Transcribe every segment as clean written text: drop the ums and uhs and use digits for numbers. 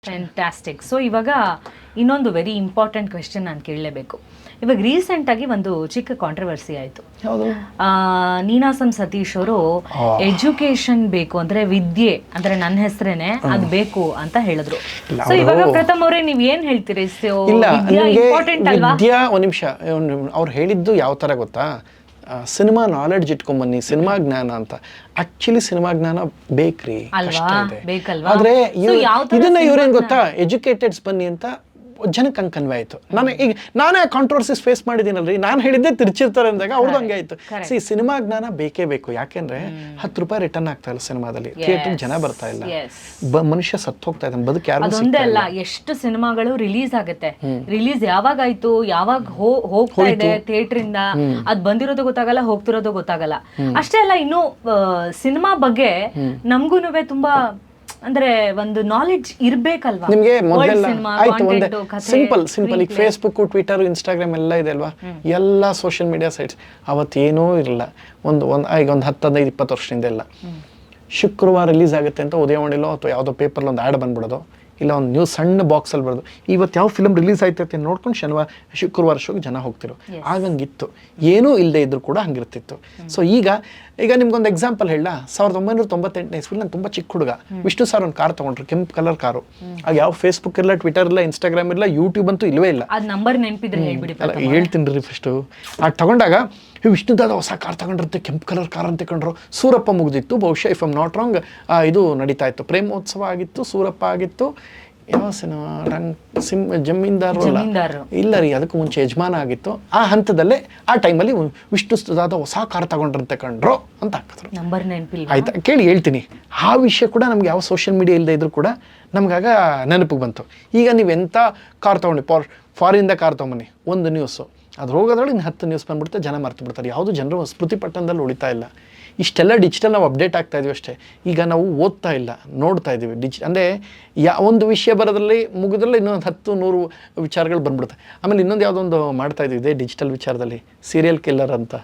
Fantastic. So ಇವಾಗ ಇನ್ನೊಂದು very important question ನಾನು ಕೇಳಲೇಬೇಕು. ಇವಾಗ ರೀಸೆಂಟಾಗಿ ಒಂದು ಚಿಕ್ಕ ಕಾಂಟ್ರವರ್ಸಿ ಆಯಿತು. ನೀನಾಸಂ ಸತೀಶ್ ಅವರು ಎಜುಕೇಶನ್ ಬೇಕು ಅಂದ್ರೆ ವಿದ್ಯೆ ಅಂದ್ರೆ ನನ್ನ ಹೆಸರೇನೆ ಅದು ಬೇಕು ಅಂತ ಹೇಳಿದ್ರು. ಸೊ ಇವಾಗ ಪ್ರಥಮ್ ಅವರೇ ನೀವ್ ಏನ್ ಹೇಳ್ತೀರಿ? ಇಂಪಾರ್ಟೆಂಟ್ ಅಲ್ವಾ? ವಿದ್ಯಾ ಒಂದ್ ನಿಮಿಷ, ಅವ್ರು ಹೇಳಿದ್ದು ಯಾವ ತರ ಗೊತ್ತಾ, ಸಿನಿಮಾ ನಾಲೆಡ್ಜ್ ಇಟ್ಕೊಂಡ್ಬನ್ನಿ, ಸಿನಿಮಾ ಜ್ಞಾನ ಅಂತ. ಆಕ್ಚುಲಿ ಸಿನಿಮಾ ಜ್ಞಾನ ಬೇಕ್ರಿ, ಆದ್ರೆ ಇದನ್ನ ಇವ್ರೇನ್ ಗೊತ್ತಾ, ಎಜುಕೇಟೆಡ್ಸ್ ಬನ್ನಿ ಅಂತ ಜನಕ್ಕೆ ಹಂಗೆ ಕನ್ವೆ ಆಯ್ತು. ನಾನೇ ಕಾಂಟ್ರವರ್ಸಿಸ್ ಫೇಸ್ ಮಾಡಿದ್ದೀನಲ್ರಿ, ನಾನು ಹೇಳಿದ್ದೆ ತಿರ್ಚಿರ್ತಾರೆ ಅಂದಾಗ ಅವ್ರದ್ದು ಹಂಗೆ ಆಯ್ತು. ಸಿನಿಮಾ ಜ್ಞಾನ ಬೇಕೇ ಬೇಕು. ಯಾಕೆಂದ್ರೆ 10 ರೂಪಾಯಿ ರಿಟರ್ನ್ ಆಗ್ತಾ ಇಲ್ಲ ಸಿನಿಮಾದಲ್ಲಿ, ಥಿಯೇಟರ್ ಜನ ಬರ್ತಾ ಇಲ್ಲ, ಮನುಷ್ಯ ಸತ್ತು ಹೋಗ್ತಾ ಇದ್ದಾನೆ, ಬದುಕು ಯಾರು ಅದೊಂದೇ ಅಲ್ಲ, ಎಷ್ಟು ಸಿನಿಮಾಗಳು ರಿಲೀಸ್ ಆಗುತ್ತೆ, ರಿಲೀಸ್ ಯಾವಾಗ ಆಯ್ತು, ಯಾವಾಗ ಹೋಗ್ತಾ ಇದೆ ಥಿಯೇಟರ್ ಇಂದ, ಅದ್ ಬಂದಿರೋದು ಗೊತ್ತಾಗಲ್ಲ, ಹೋಗ್ತಿರೋದು ಗೊತ್ತಾಗಲ್ಲ. ಅಷ್ಟೇ ಅಲ್ಲ, ಇನ್ನು ಸಿನಿಮಾ ಬಗ್ಗೆ ನಮ್ಗೂನುವೆ ತುಂಬಾ ಅಂದ್ರೆ ಒಂದು ನಾಲೆಡ್ಜ್ ಇರ್ಬೇಕಲ್ವಾ? ನಿಮ್ಗೆ ಮೊದಲೆಲ್ಲ ಆಯ್ತು, ಒಂದೇ ಸಿಂಪಲ್ ಈಗ ಫೇಸ್ಬುಕ್, ಟ್ವಿಟರ್, ಇನ್ಸ್ಟಾಗ್ರಾಮ್ ಎಲ್ಲ ಇದೆ ಅಲ್ವಾ, ಎಲ್ಲ ಸೋಷಿಯಲ್ ಮೀಡಿಯಾ ಸೈಟ್ಸ್. ಅವತ್ತೇನೂ ಇರಲ್ಲ. ಈಗ ಒಂದು 10-15-20 ವರ್ಷದಿಂದ ಎಲ್ಲ ಶುಕ್ರವಾರ ರಿಲೀಸ್ ಆಗುತ್ತೆ ಅಂತ ಉದಯವಾಣಿಲೋ ಅಥವಾ ಯಾವುದೋ ಪೇಪರ್లో ಒಂದು ಆ್ಯಡ್ ಬಂದ್ಬಿಡೋದು, ಇಲ್ಲ ಒಂದು ನ್ಯೂಸ್ ಸಣ್ಣ ಬಾಕ್ಸಲ್ಲಿ ಬರೋದು, ಇವತ್ತು ಯಾವ ಫಿಲ್ಮ್ ರಿಲೀಸ್ ಆಯ್ತೈತೆ ನೋಡ್ಕೊಂಡು ಶುಕ್ರವಾರ ಶೋಗೆ ಜನ ಹೋಗ್ತಿರು. ಆಗಂಗಿತ್ತು, ಏನೂ ಇಲ್ಲದೆ ಇದ್ರು ಕೂಡ ಹಂಗಿರ್ತಿತ್ತು. ಸೊ ಈಗ ನಿಮ್ಗೊಂದು ಎಕ್ಸಾಂಪಲ್ ಹೇಳ, 1998ನೇ ಇಸ್ವಿಲಿ ನಾನು ತುಂಬ ಚಿಕ್ಕ ಹುಡುಗ, ವಿಷ್ಣು ಸರ್ ಒಂದು ಕಾರ್ ತೊಗೊಂಡ್ರು, ಕೆಂಪು ಕಲರ್ ಕಾರು. ಆಗ ಯಾವ ಫೇಸ್ಬುಕ್ ಇಲ್ಲ, ಟ್ವಿಟರ್ ಇಲ್ಲ, ಇನ್ಸ್ಟಾಗ್ರಾಮ್ ಇಲ್ಲ, ಯೂಟ್ಯೂಬ್ ಅಂತೂ ಇಲ್ಲವೇ ಇಲ್ಲ. ಹೇಳ್ತೀನಿ ರೀ. ಫಸ್ಟು ಆಗ ತಗೊಂಡಾಗ ವಿಷ್ಣು ದಾದ ಹೊಸ ಕಾರ್ ತಗೊಂಡಿರುತ್ತೆ, ಕೆಂಪು ಕಲರ್ ಕಾರ್ ಅಂತ ತಗೊಂಡ್ರು. ಸೂರಪ್ಪ ಮುಗಿದಿತ್ತು ಬಹುಶಃ, ಇಫ್ ಐಮ್ ನಾಟ್ ರಾಂಗ್, ಇದು ನಡೀತಾ ಇತ್ತು, ಪ್ರೇಮೋತ್ಸವ ಆಗಿತ್ತು, ಸೂರಪ್ಪ ಆಗಿತ್ತು, ಯಾವ ಸಿನಿಮಾ ಜಮೀನ್ದಾರ್ ಇಲ್ಲ ರೀ, ಅದಕ್ಕೂ ಮುಂಚೆ ಯಜಮಾನ ಆಗಿತ್ತು. ಆ ಹಂತದಲ್ಲೇ ಆ ಟೈಮಲ್ಲಿ ವಿಷ್ಣು ದಾದ ಹೊಸ ಕಾರ್ ತಗೊಂಡ್ರಂತೆ ಕಂಡ್ರು ಅಂತ ಹಾಕಿದ್ರು. ಆಯ್ತಾ, ಕೇಳಿ ಹೇಳ್ತೀನಿ. ಆ ವಿಷಯ ಕೂಡ ನಮ್ಗೆ ಯಾವ ಸೋಷಿಯಲ್ ಮೀಡಿಯಾ ಇಲ್ಲದೆ ಇದ್ರು ಕೂಡ ನಮ್ಗಾಗ ನೆನಪಿಗೆ ಬಂತು. ಈಗ ನೀವೆಂಥ ಕಾರ್ ತೊಗೊಂಡು ಫಾರಿನಿಂದ ಕಾರ್ ತೊಗೊಂಬನ್ನಿ, ಒಂದು ನ್ಯೂಸು ಅದು ಹೋಗೋದ್ರೊಳಗೆ ಇನ್ನು 10 ನ್ಯೂಸ್ ಬಂದ್ಬಿಡುತ್ತೆ, ಜನ ಮರ್ತು ಬಿಡ್ತಾರೆ. ಯಾವುದು ಜನರು ಸ್ಮೃತಿ ಪಟ್ಟಣದಲ್ಲಿ ಉಳಿತಾ ಇಲ್ಲ. ಇಷ್ಟೆಲ್ಲ ಡಿಜಿಟಲ್ ನಾವು ಅಪ್ಡೇಟ್ ಆಗ್ತಾ ಇದೀವಿ ಅಷ್ಟೇ. ಈಗ ನಾವು ಓದ್ತಾ ಇಲ್ಲ, ನೋಡ್ತಾ ಇದ್ದೀವಿ. ಅಂದರೆ ಒಂದು ವಿಷಯ ಬರೋದ್ರಲ್ಲಿ ಮುಗಿದ್ರಲ್ಲಿ ಇನ್ನೊಂದು 10-100 ವಿಚಾರಗಳು ಬಂದ್ಬಿಡುತ್ತೆ. ಆಮೇಲೆ ಇನ್ನೊಂದು ಯಾವುದೊಂದು ಮಾಡ್ತಾ ಇದ್ದೀವಿ ಇದೇ ಡಿಜಿಟಲ್ ವಿಚಾರದಲ್ಲಿ, ಸೀರಿಯಲ್ ಕಿಲ್ಲರ್ ಅಂತ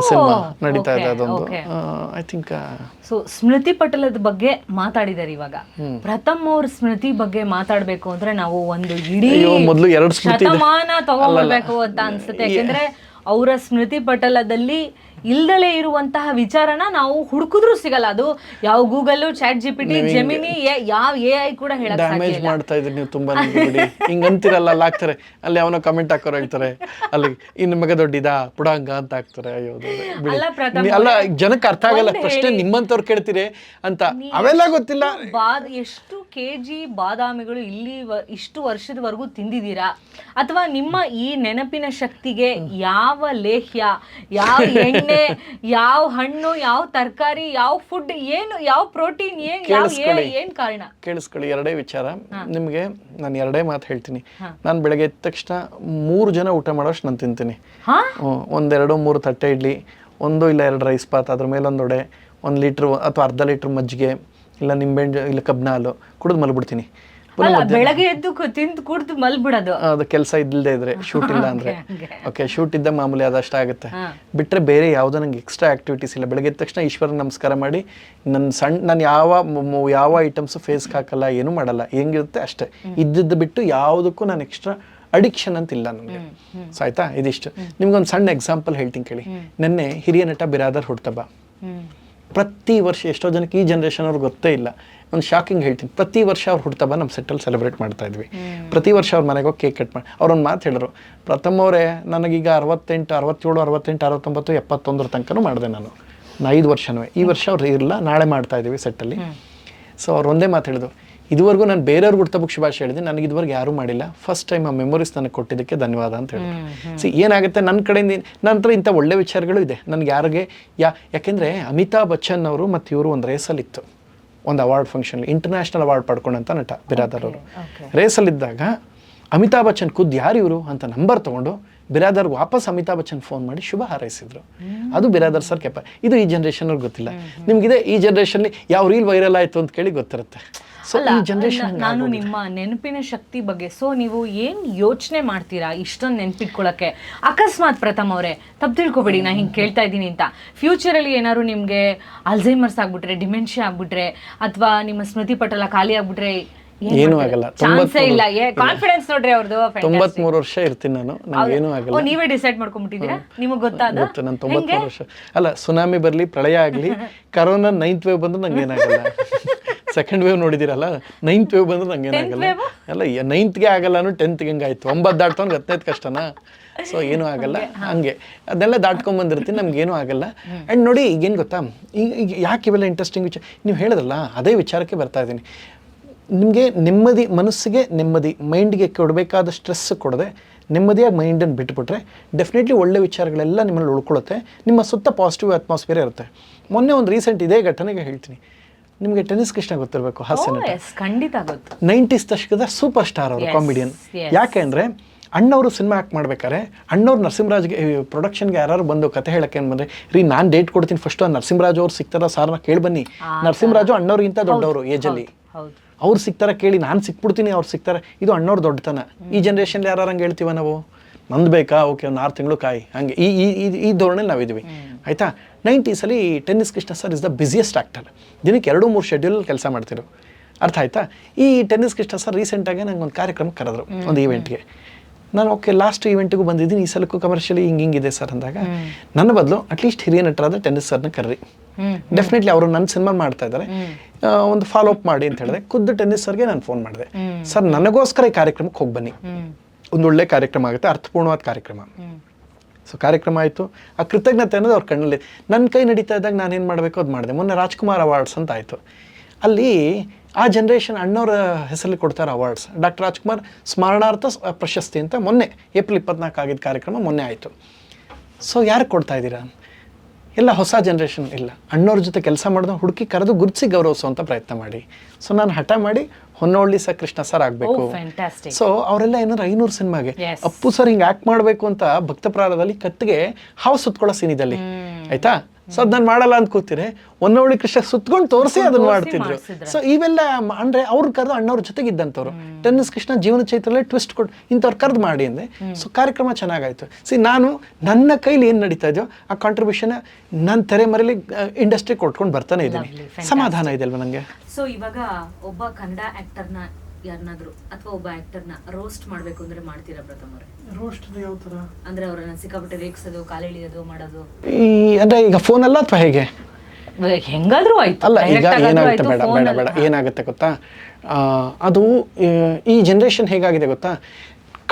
ಸಿನಿಮಾ ನಡೀತಾ ಇದೆ, ಅದೊಂದು ಐ ಥಿಂಕ್. ಸೊ ಸ್ಮೃತಿ ಪಟಲದ ಬಗ್ಗೆ ಮಾತಾಡಿದಾರೆ. ಇವಾಗ ಪ್ರಥಮ್ ಅವ್ರ ಸ್ಮೃತಿ ಬಗ್ಗೆ ಮಾತಾಡ್ಬೇಕು ಅಂದ್ರೆ ನಾವು ಒಂದು ಇಡೀ ಮೊದಲು 2 ಶತಮಾನ ತಗೊಂಡ್ಬರ್ಬೇಕು ಅಂತ ಅನ್ಸುತ್ತೆ. ಯಾಕೆಂದ್ರೆ ಅವರ ಸ್ಮೃತಿ ಪಟಲದಲ್ಲಿ ಇಲ್ದಲೇ ಇರುವಂತಹ ವಿಚಾರನ ನಾವು ಹುಡುಕಿದ್ರು ಸಿಗಲ್ಲ. ಅದು ಯಾವ ಗೂಗಲ್, ಚಾಟ್ ಜಿಪಿಟಿ, ಜೆಮಿನಿ, ಯಾವ AI ಕೂಡ ಹೇಳಕ್ ಡ್ಯಾಮೇಜ್ ಮಾಡ್ತಾ ಇದ್ರಿ ನೀವು ತುಂಬಾ. ಹಿಂಗ ಅಂತಿರಲ್ಲ, ಅಲ್ಲಿ ಹಾಕ್ತಾರೆ, ಅಲ್ಲಿ ಅವನ ಕಮೆಂಟ್ ಹಾಕೋರು ಹೇಳ್ತಾರೆ, ಅಲ್ಲಿ ಇನ್ನು ಮಗ ದೊಡ್ಡಿದಾ ಪುಡಂಗ ಅಂತ ಹಾಕ್ತಾರೆ. ಅಲ್ಲ, ಜನಕ್ಕೆ ಅರ್ಥ ಆಗಲ್ಲ. ಫಸ್ಟ್ ನಿಮ್ಮಂತವ್ರು ಕೇಳ್ತೀರಿ ಅಂತ, ಅವೆಲ್ಲ ಗೊತ್ತಿಲ್ಲ. ಎಷ್ಟು kg ಬಾದಾಮಿಗಳು ಇಲ್ಲಿ ಇಷ್ಟು ವರ್ಷದವರೆಗೂ ತಿಂದಿದ್ದೀರಾ? ಅಥವಾ ನಿಮ್ಮ ಈ ನೆನಪಿನ ಶಕ್ತಿಗೆ ಯಾವ ಲೇಹ್ಯ, ಯಾವ ಎಣ್ಣೆ, ಯಾವ ಹಣ್ಣು, ಯಾವ ತರಕಾರಿ, ಯಾವ ಫುಡ್, ಏನು ಯಾವ ಪ್ರೋಟೀನ್, ಏನ್ ಕಾರಣ? ಕೇಳಿಸ್ಕೊಳ್ಳಿ, 2 ವಿಚಾರ ನಿಮ್ಗೆ. ನಾನು 2 ಮಾತು ಹೇಳ್ತೀನಿ. ನಾನು ಬೆಳಗ್ಗೆ ಎದ್ದ ತಕ್ಷಣ 3 ಜನ ಊಟ ಮಾಡೋಷ್ಟು ನಾನು ತಿಂತೀನಿ. 1-2-3 ತಟ್ಟೆ ಇಡ್ಲಿ, 1 ಇಲ್ಲ 2 ರೈಸ್ ಬಾತ್, ಅದ್ರ ಮೇಲೆ 1 ವಡೆ, 1 ಲೀಟ್ರ್ ಅಥವಾ ಅರ್ಧ ಲೀಟ್ರ್ ಮಜ್ಜಿಗೆ, ಇಲ್ಲ ನಿಂಬೆಹಣ್ಣು, ಇಲ್ಲ ಕಬ್ಬಿನ ಹಾಲು ಕುಡಿದು ಮಲ್ಬಿಡ್ತೀನಿ. ಬೆಳಗ್ಗೆ ಎದ್ದು ತಿಂದು ಕುಡಿದು ಮಲ್ಬಿಡೋದು. ಅದು ಕೆಲಸ ಇಲ್ಲದೆ ಇದ್ರೆ, ಶೂಟ್ ಇಲ್ಲ ಅಂದ್ರೆ ಓಕೆ, ಶೂಟ್ ಇದ್ದ ಮಾಮೂಲಿ ಅದಷ್ಟ ಆಗುತ್ತೆ. ಬಿಟ್ಟರೆ ಬೇರೆ ಯಾವುದೋ ನಂಗೆ ಎಕ್ಸ್ಟ್ರಾ ಆಕ್ಟಿವಿಟೀಸ್ ಇಲ್ಲ. ಬೆಳಗ್ಗೆ ಎದ್ದ ತಕ್ಷಣ ಈಶ್ವರ ನಮಸ್ಕಾರ ಮಾಡಿ, ನಾನು ಯಾವ ಐಟಮ್ಸು ಫೇಸ್ಗೆ ಹಾಕಲ್ಲ, ಏನೂ ಮಾಡಲ್ಲ, ಹೆಂಗಿರುತ್ತೆ ಅಷ್ಟೇ. ಇದ್ದಿದ್ದು ಬಿಟ್ಟು ಯಾವುದಕ್ಕೂ ನಾನು ಎಕ್ಸ್ಟ್ರಾ ಅಡಿಕ್ಷನ್ ಅಂತಿಲ್ಲ ನನಗೆ. ಸೊ ಆಯ್ತಾ, ಇದಿಷ್ಟು. ನಿಮ್ಗೊಂದು ಸಣ್ಣ ಎಕ್ಸಾಂಪಲ್ ಹೇಳ್ತೀನಿ ಕೇಳಿ. ನೆನ್ನೆ ಹಿರಿಯ ನಟ ಬಿರಾದರ್ ಹುಟ್ಟುಹಬ್ಬ. ಪ್ರತಿ ವರ್ಷ ಎಷ್ಟೋ ಜನಕ್ಕೆ ಈ ಜನ್ರೇಷನ್ ಅವ್ರಿಗೆ ಗೊತ್ತೇ ಇಲ್ಲ. ಒಂದು ಶಾಕಿಂಗ್ ಹೇಳ್ತೀನಿ, ಪ್ರತಿ ವರ್ಷ ಅವ್ರು ಹುಟ್ಟುಹಬ್ಬ ನಮ್ಮ ಸೆಟ್ಟಲ್ಲಿ ಸೆಲೆಬ್ರೇಟ್ ಮಾಡ್ತಾ ಇದ್ವಿ. ಪ್ರತಿ ವರ್ಷ ಅವ್ರ ಮನೆಗೆ ಹೋಗಿ ಕೇಕ್ ಕಟ್ ಮಾಡಿ ಅವ್ರೊಂದು ಮಾತು ಹೇಳಿದ್ರು, ಪ್ರಥಮ್ ಅವರೇ ನನಗೀಗ 68, 67, 68, 69, 71 ತನಕನೂ ಮಾಡಿದೆ ನಾನು 5 ವರ್ಷನೂ. ಈ ವರ್ಷ ಅವ್ರು ಇರಲ್ಲ, ನಾಳೆ ಮಾಡ್ತಾ ಇದ್ದೀವಿ ಸೆಟ್ಟಲ್ಲಿ. ಸೊ ಅವ್ರು ಒಂದೇ ಮಾತು ಹೇಳಿದ್ರು, ಇದುವರೆಗೂ ನಾನು ಬೇರೆಯವ್ರಿಗೆ ಹುಟ್ಟುಹಬ್ಬಕ್ಕೆ ಶುಭಾಶಯ ಹೇಳಿದೆ, ನನಗೆ ಇದುವರೆಗೆ ಯಾರೂ ಮಾಡಿಲ್ಲ, ಫಸ್ಟ್ ಟೈಮ್ ಆ ಮೆಮೊರೀಸ್ ನನಗೆ ಕೊಟ್ಟಿದ್ದಕ್ಕೆ ಧನ್ಯವಾದ ಅಂತ ಹೇಳಿದ್ರು. ಏನಾಗುತ್ತೆ, ನನ್ನ ಕಡೆಯಿಂದ ನನ್ನ ಹತ್ರ ಇಂಥ ಒಳ್ಳೆ ವಿಚಾರಗಳು ಇದೆ. ನನಗೆ ಯಾರಿಗೆ ಯಾಕೆಂದರೆ ಅಮಿತಾಬ್ ಬಚ್ಚನ್ ಅವರು ಮತ್ತು ಇವರು ಒಂದು ರೇಸಲ್ಲಿತ್ತು, ಒಂದು ಅವಾರ್ಡ್ ಫಂಕ್ಷನ್, ಇಂಟರ್ನ್ಯಾಷನಲ್ ಅವಾರ್ಡ್ ಪಡ್ಕೊಂಡಂಥ ನಟ ಬಿರಾದರ್ ಅವರು. ರೇಸಲ್ಲಿದ್ದಾಗ ಅಮಿತಾಬ್ ಬಚ್ಚನ್ ಖುದ್ದು ಯಾರು ಇವರು ಅಂತ ನಂಬರ್ ತೊಗೊಂಡು ಬಿರಾದರ್ಗೆ ವಾಪಸ್ ಅಮಿತಾಬ್ ಬಚ್ಚನ್ ಫೋನ್ ಮಾಡಿ ಶುಭ ಹಾರೈಸಿದ್ರು. ಅದು ಬಿರಾದರ್ ಸರ್ ಕೆಪ. ಇದು ಈ ಜನ್ರೇಷನ್ ಅವ್ರಿಗೆ ಗೊತ್ತಿಲ್ಲ. ನಿಮ್ಗಿದೆ ಈ ಜನ್ರೇಷನ್ಲಿ ಯಾವ ರೀಲ್ ವೈರಲ್ ಆಯಿತು ಅಂತ ಕೇಳಿ ಗೊತ್ತಿರುತ್ತೆ. ನಾನು ನಿಮ್ಮ ನೆನಪಿನ ಶಕ್ತಿ ಬಗ್ಗೆ, ಸೊ ನೀವು ಏನ್ ಯೋಚನೆ ಮಾಡ್ತೀರಾ ಇಷ್ಟೊಂದು ನೆನ್ಪಿಟ್ಕೊಳಕ್ಕೆ? ಅಕಸ್ಮಾತ್ ಪ್ರಥಮ್ ಅವರೇ ತಪ್ಪು ತಿಳ್ಕೊಬೇಡಿ, ನಾ ಹಿಂಗೆ ಕೇಳ್ತಾ ಇದ್ದೀನಿ ಅಂತ. ಫ್ಯೂಚರಲ್ಲಿ ಏನಾದ್ರು ನಿಮಗೆ ಅಲ್ಝೈಮರ್ಸ್ ಆಗ್ಬಿಟ್ರೆ, ಡಿಮೆನ್ಷಿಯಾ ಆಗ್ಬಿಟ್ರೆ, ಅಥವಾ ನಿಮ್ಮ ಸ್ಮೃತಿ ಪಟಲ ಖಾಲಿ ಆಗ್ಬಿಟ್ರೆ ಏನೂ ಆಗಲ್ಲ. ಚಾನ್ಸೇ ಇಲ್ಲ. ಕಾನ್ಫಿಡೆನ್ಸ್ ನೋಡ್ರಿ ಅವ್ರದ್ದು. 93 ವರ್ಷ ಇರ್ತೀನಿ ನಾನು, ನಂಗೆ ಏನೂ ಆಗಲ್ಲ. ನೀವೇ ಡಿಸೈಡ್ ಮಾಡ್ಕೊಂಡ್ಬಿಟ್ಟಿದ್ದೀರಾ? ನಿಮಗೆ ಗೊತ್ತಾದ? ಗೊತ್ತು, ನಾನು 93 ವರ್ಷ. ಅಲ್ಲ, ಸುನಾಮಿ ಬರಲಿ, ಪ್ರಳಯ ಆಗಲಿ, ಕರೋನಾ 9th ವೇವ್ ಬಂದ್ರೆ ನಂಗೆ ಏನಾಗಲ್ಲ. ಸೆಕೆಂಡ್ ವೇವ್ ನೋಡಿದಿರಲ್ಲ, 9th ವೇವ್ ಬಂದ್ರೆ ನಂಗೆ ಏನಾಗಲ್ಲ. ಅಲ್ಲ, 9th ಆಗಲ್ಲ ಅನ್ನೋ 10th ಹಂಗಾಯ್ತು. 9 ದಾಟ್ತವ್ನು 10th ಕಷ್ಟನಾ? ಸೊ ಏನೂ ಆಗಲ್ಲ. ಹಂಗೆ ಅದನ್ನೆಲ್ಲ ದಾಟ್ಕೊಂಡ್ಬಂದಿರ್ತೀನಿ, ನಮ್ಗೇನೂ ಆಗಲ್ಲ. ಆ್ಯಂಡ್ ನೋಡಿ, ಈಗೇನು ಗೊತ್ತಾ, ಈಗ ಯಾಕೆ ಇವೆಲ್ಲ ಇಂಟ್ರೆಸ್ಟಿಂಗ್ ವಿಚಾರ ನೀವು ಹೇಳಿದ್ರಲ್ಲ, ಅದೇ ವಿಚಾರಕ್ಕೆ ಬರ್ತಾ ಇದ್ದೀನಿ. ನಿಮಗೆ ನೆಮ್ಮದಿ, ಮನಸ್ಸಿಗೆ ನೆಮ್ಮದಿ, ಮೈಂಡ್ಗೆ ಕೊಡಬೇಕಾದ ಸ್ಟ್ರೆಸ್ ಕೊಡದೆ ನೆಮ್ಮದಿಯಾಗಿ ಮೈಂಡನ್ನು ಬಿಟ್ಬಿಟ್ರೆ ಡೆಫಿನೆಟ್ಲಿ ಒಳ್ಳೆ ವಿಚಾರಗಳೆಲ್ಲ ನಿಮ್ಮಲ್ಲಿ ಉಳ್ಕೊಳ್ಳುತ್ತೆ. ನಿಮ್ಮ ಸುತ್ತ ಪಾಸಿಟಿವ್ ಅಟ್ಮಾಸ್ಫಿಯರ್ ಇರುತ್ತೆ. ಮೊನ್ನೆ ಒಂದು ರೀಸೆಂಟ್ ಇದೇ ಘಟನೆಗೆ ಹೇಳ್ತೀನಿ. ನಿಮಗೆ ಟೆನ್ನಿಸ್ ಕೃಷ್ಣ ಗೊತ್ತಿರಬೇಕು, ಹಾಸ್ಯ ನಟ. ಖಂಡಿತ ಗೊತ್ತು. 90s ದಶಕದ ಸೂಪರ್ ಸ್ಟಾರ್ ಅವರು, ಕಾಮಿಡಿಯನ್. ಯಾಕೆ ಅಂದರೆ ಅಣ್ಣವರು ಸಿನಿಮಾ ಆ್ಯಕ್ಟ್ ಮಾಡ್ಬೇಕಾರೆ ಅಣ್ಣವ್ರು ನರಸಿಂಹರಾಜ್ಗೆ ಪ್ರೊಡಕ್ಷನ್ಗೆ ಯಾರು ಬಂದು ಕತೆ ಹೇಳಕ್ಕೆ ಏನು ಬಂದರೆ, ರೀ ನಾನು ಡೇಟ್ ಕೊಡ್ತೀನಿ ಫಸ್ಟು, ನರಸಿಂಹರಾಜು ಅವ್ರು ಸಿಗ್ತಾರ ಸಾರ್ನ ಕೇಳಿ ಬನ್ನಿ. ನರಸಿಂಹರಾಜು ಅಣ್ಣವ್ರಿಗಿಂತ ದೊಡ್ಡವರು ಏಜಲ್ಲಿ, ಅವ್ರು ಸಿಗ್ತಾರ ಕೇಳಿ, ನಾನು ಸಿಕ್ಬಿಡ್ತೀನಿ ಅವ್ರು ಸಿಗ್ತಾರೆ. ಇದು ಅಣ್ಣವ್ರು ದೊಡ್ಡತನ. ಈ ಜನ್ರೇಷನ್ ಯಾರು ಹಂಗೆ ಹೇಳ್ತೀವ ನಾವು? ನಂದು ಬೇಕಾ, ಓಕೆ ಒಂದು 6 ತಿಂಗಳು ಕಾಯಿ, ಹಂಗೆ ಈ ಧೋರಣೆಲಿ ನಾವಿದ್ವಿ. ಆಯಿತಾ? 90s tennis Krishna sir is the busiest actor. ದಿನಕ್ಕೆ 2-3 ಶೆಡ್ಯೂಲ್ ಕೆಲಸ ಮಾಡ್ತಿರು. ಅರ್ಥ ಆಯ್ತಾ? ಈ ಟೆನ್ನಿಸ್ ಕೃಷ್ಣ ಸರ್ ರೀಸೆಂಟಾಗಿ ನಂಗೆ ಒಂದು ಕಾರ್ಯಕ್ರಮ ಕರೆದ್ರು, ಒಂದು ಈವೆಂಟ್ಗೆ. ನಾನು ಓಕೆ ಲಾಸ್ಟ್ ಈವೆಂಟಿಗೂ ಬಂದಿದ್ದೀನಿ, ಈ ಸಲಕ್ಕೂ ಕಮರ್ಷಿಯಲಿ ಹಿಂಗಿದೆ ಸರ್ ಅಂದಾಗ, ನನ್ನ ಬದಲು ಅಟ್ಲೀಸ್ಟ್ ಹಿರಿಯ ನಟರಾದ ಟೆನ್ನಿಸ್ ಸರ್ನ ಕರ್ರಿ, ಡೆಫಿನೆಟ್ಲಿ ಅವರು ನನ್ನ ಸಿನಿಮಾ ಮಾಡ್ತಾ ಇದ್ದಾರೆ, ಒಂದು ಫಾಲೋ ಅಪ್ ಮಾಡಿ ಅಂತ ಹೇಳಿದೆ. ಖುದ್ದು ಟೆನ್ನಿಸ್ ಸರ್ಗೆ ನಾನು ಫೋನ್ ಮಾಡಿದೆ, ಸರ್ ನನಗೋಸ್ಕರ ಈ ಕಾರ್ಯಕ್ರಮಕ್ಕೆ ಹೋಗಿ ಬನ್ನಿ, ಒಂದು ಒಳ್ಳೆ ಕಾರ್ಯಕ್ರಮ ಆಗುತ್ತೆ, ಅರ್ಥಪೂರ್ಣವಾದ ಕಾರ್ಯಕ್ರಮ. ಸೊ ಕಾರ್ಯಕ್ರಮ ಆಯಿತು. ಆ ಕೃತಜ್ಞತೆ ಅನ್ನೋದು ಅವ್ರ ಕಣ್ಣಲ್ಲಿ. ನನ್ನ ಕೈ ನಡೀತಾ ಇದ್ದಾಗ ನಾನೇನು ಮಾಡಬೇಕು ಅದು ಮಾಡಿದೆ. ಮೊನ್ನೆ ರಾಜ್ಕುಮಾರ್ ಅವಾರ್ಡ್ಸ್ ಅಂತ ಆಯಿತು. ಅಲ್ಲಿ ಆ ಜನ್ರೇಷನ್ ಅಣ್ಣವರ ಹೆಸರಲ್ಲಿ ಕೊಡ್ತಾರೆ ಅವಾರ್ಡ್ಸ್. ಡಾಕ್ಟರ್ ರಾಜ್ಕುಮಾರ್ ಸ್ಮರಣಾರ್ಥ ಪ್ರಶಸ್ತಿ ಅಂತ ಮೊನ್ನೆ ಏಪ್ರಿಲ್ 24 ಆಗಿದ್ದ ಕಾರ್ಯಕ್ರಮ ಮೊನ್ನೆ ಆಯಿತು. ಸೊ ಯಾರಿಗೆ ಕೊಡ್ತಾ ಇದ್ದೀರಾ? ಎಲ್ಲ ಹೊಸ ಜನ್ರೇಷನ್ ಇಲ್ಲ, ಅಣ್ಣವ್ರ ಜೊತೆ ಕೆಲಸ ಮಾಡಿದ ಹುಡುಕಿ ಕರೆದು ಗುರುತಿಸಿ ಗೌರವಿಸುವಂಥ ಪ್ರಯತ್ನ ಮಾಡಿ. ಸೊ ನಾನು ಹಠ ಮಾಡಿ ಹೊನ್ನೊಳ್ಳಿ ಸರ್ ಕೃಷ್ಣ ಸರ್ ಆಗಬೇಕು. ಸೊ ಅವರೆಲ್ಲ ಏನಾದ್ರು 500 ಸಿನಿಮಾಗೆ ಅಪ್ಪು ಸರ್ ಹಿಂಗೆ ಆ್ಯಕ್ಟ್ ಮಾಡಬೇಕು ಅಂತ ಭಕ್ತ ಪ್ರಾರದಲ್ಲಿ ಕತ್ತಿಗೆ ಹಾವು ಸುತ್ಕೊಳ್ಳೋ ಸೀನಿದಲ್ಲಿ, ಆಯ್ತಾ? ಸೊ ಅದು ನಾನು ಮಾಡಲ್ಲ ಅಂತ ಕೂತಿರೆ ಹೊನ್ನೊಳ್ಳಿ ಕೃಷ್ಣ ಸುತ್ಕೊಂಡು ತೋರಿಸಿ ಅದನ್ನ ಮಾಡ್ತಿದ್ರು. ಸೊ ಇವೆಲ್ಲ ಅಂದರೆ ಅವ್ರು ಕರೆದು ಅಣ್ಣವ್ರ ಜೊತೆಗಿದ್ದಂಥವ್ರು. ಟೆನ್ನಿಸ್ ಕೃಷ್ಣ ಜೀವನ ಚೈತ್ರಲ್ಲೇ ಟ್ವಿಸ್ಟ್ ಕೊಟ್ಟು ಇಂಥವ್ರು ಕರೆದು ಮಾಡಿ ಅಂದೆ. ಸೊ ಕಾರ್ಯಕ್ರಮ ಚೆನ್ನಾಗಾಯ್ತು. ನಾನು ನನ್ನ ಕೈಲಿ ಏನು ನಡೀತಾ ಇದೆಯೋ ಆ ಕಾಂಟ್ರಿಬ್ಯೂಷನ್ ನಾನು ತೆರೆ ಮರೆಯಲ್ಲಿ ಇಂಡಸ್ಟ್ರಿ ಕೊಟ್ಕೊಂಡು ಬರ್ತಾನೆ ಇದ್ದೀನಿ. ಸಮಾಧಾನ ಇದೆ ಅಲ್ವಾ ನನಗೆ? ಸೊ ಇವಾಗ ಒಬ್ಬ ಕನ್ನಡ ಆಕ್ಟರ್ನ ಯಾರನ್ನಾದ್ರೂ ಅಥವಾ ಒಬ್ಬ ಆಕ್ಟರ್ನ ರೋಸ್ಟ್ ಮಾಡ್ಬೇಕು ಅಂದ್ರೆ ಮಾಡ್ತೀರಾ ಪ್ರಥಮ ಅವರೇ? ರೋಸ್ಟ್ ಯಾವ ಥರ ಅಂದ್ರೆ ಅವರನ್ನ ಸಿಕ್ಕಾಪಟ್ಟೆ ರೇಗಿಸೋದು, ಕಾಲೆಳಿಯೋದು ಮಾಡೋದು, ಅಂದರೆ ಈಗ ಫೋನಲ್ಲ ಅಥವಾ ಹೇಗೆ? ಹೆಂಗಾದ್ರೂ ಆಯ್ತು. ಅಲ್ಲ, ಈಗ ಏನಾಗುತ್ತೆ, ಬೇಡ ಬೇಡ ಬೇಡ, ಏನಾಗುತ್ತೆ ಗೊತ್ತಾ, ಅದು ಈ ಜನ್ರೇಷನ್ ಹೇಗಾಗಿದೆ ಗೊತ್ತಾ,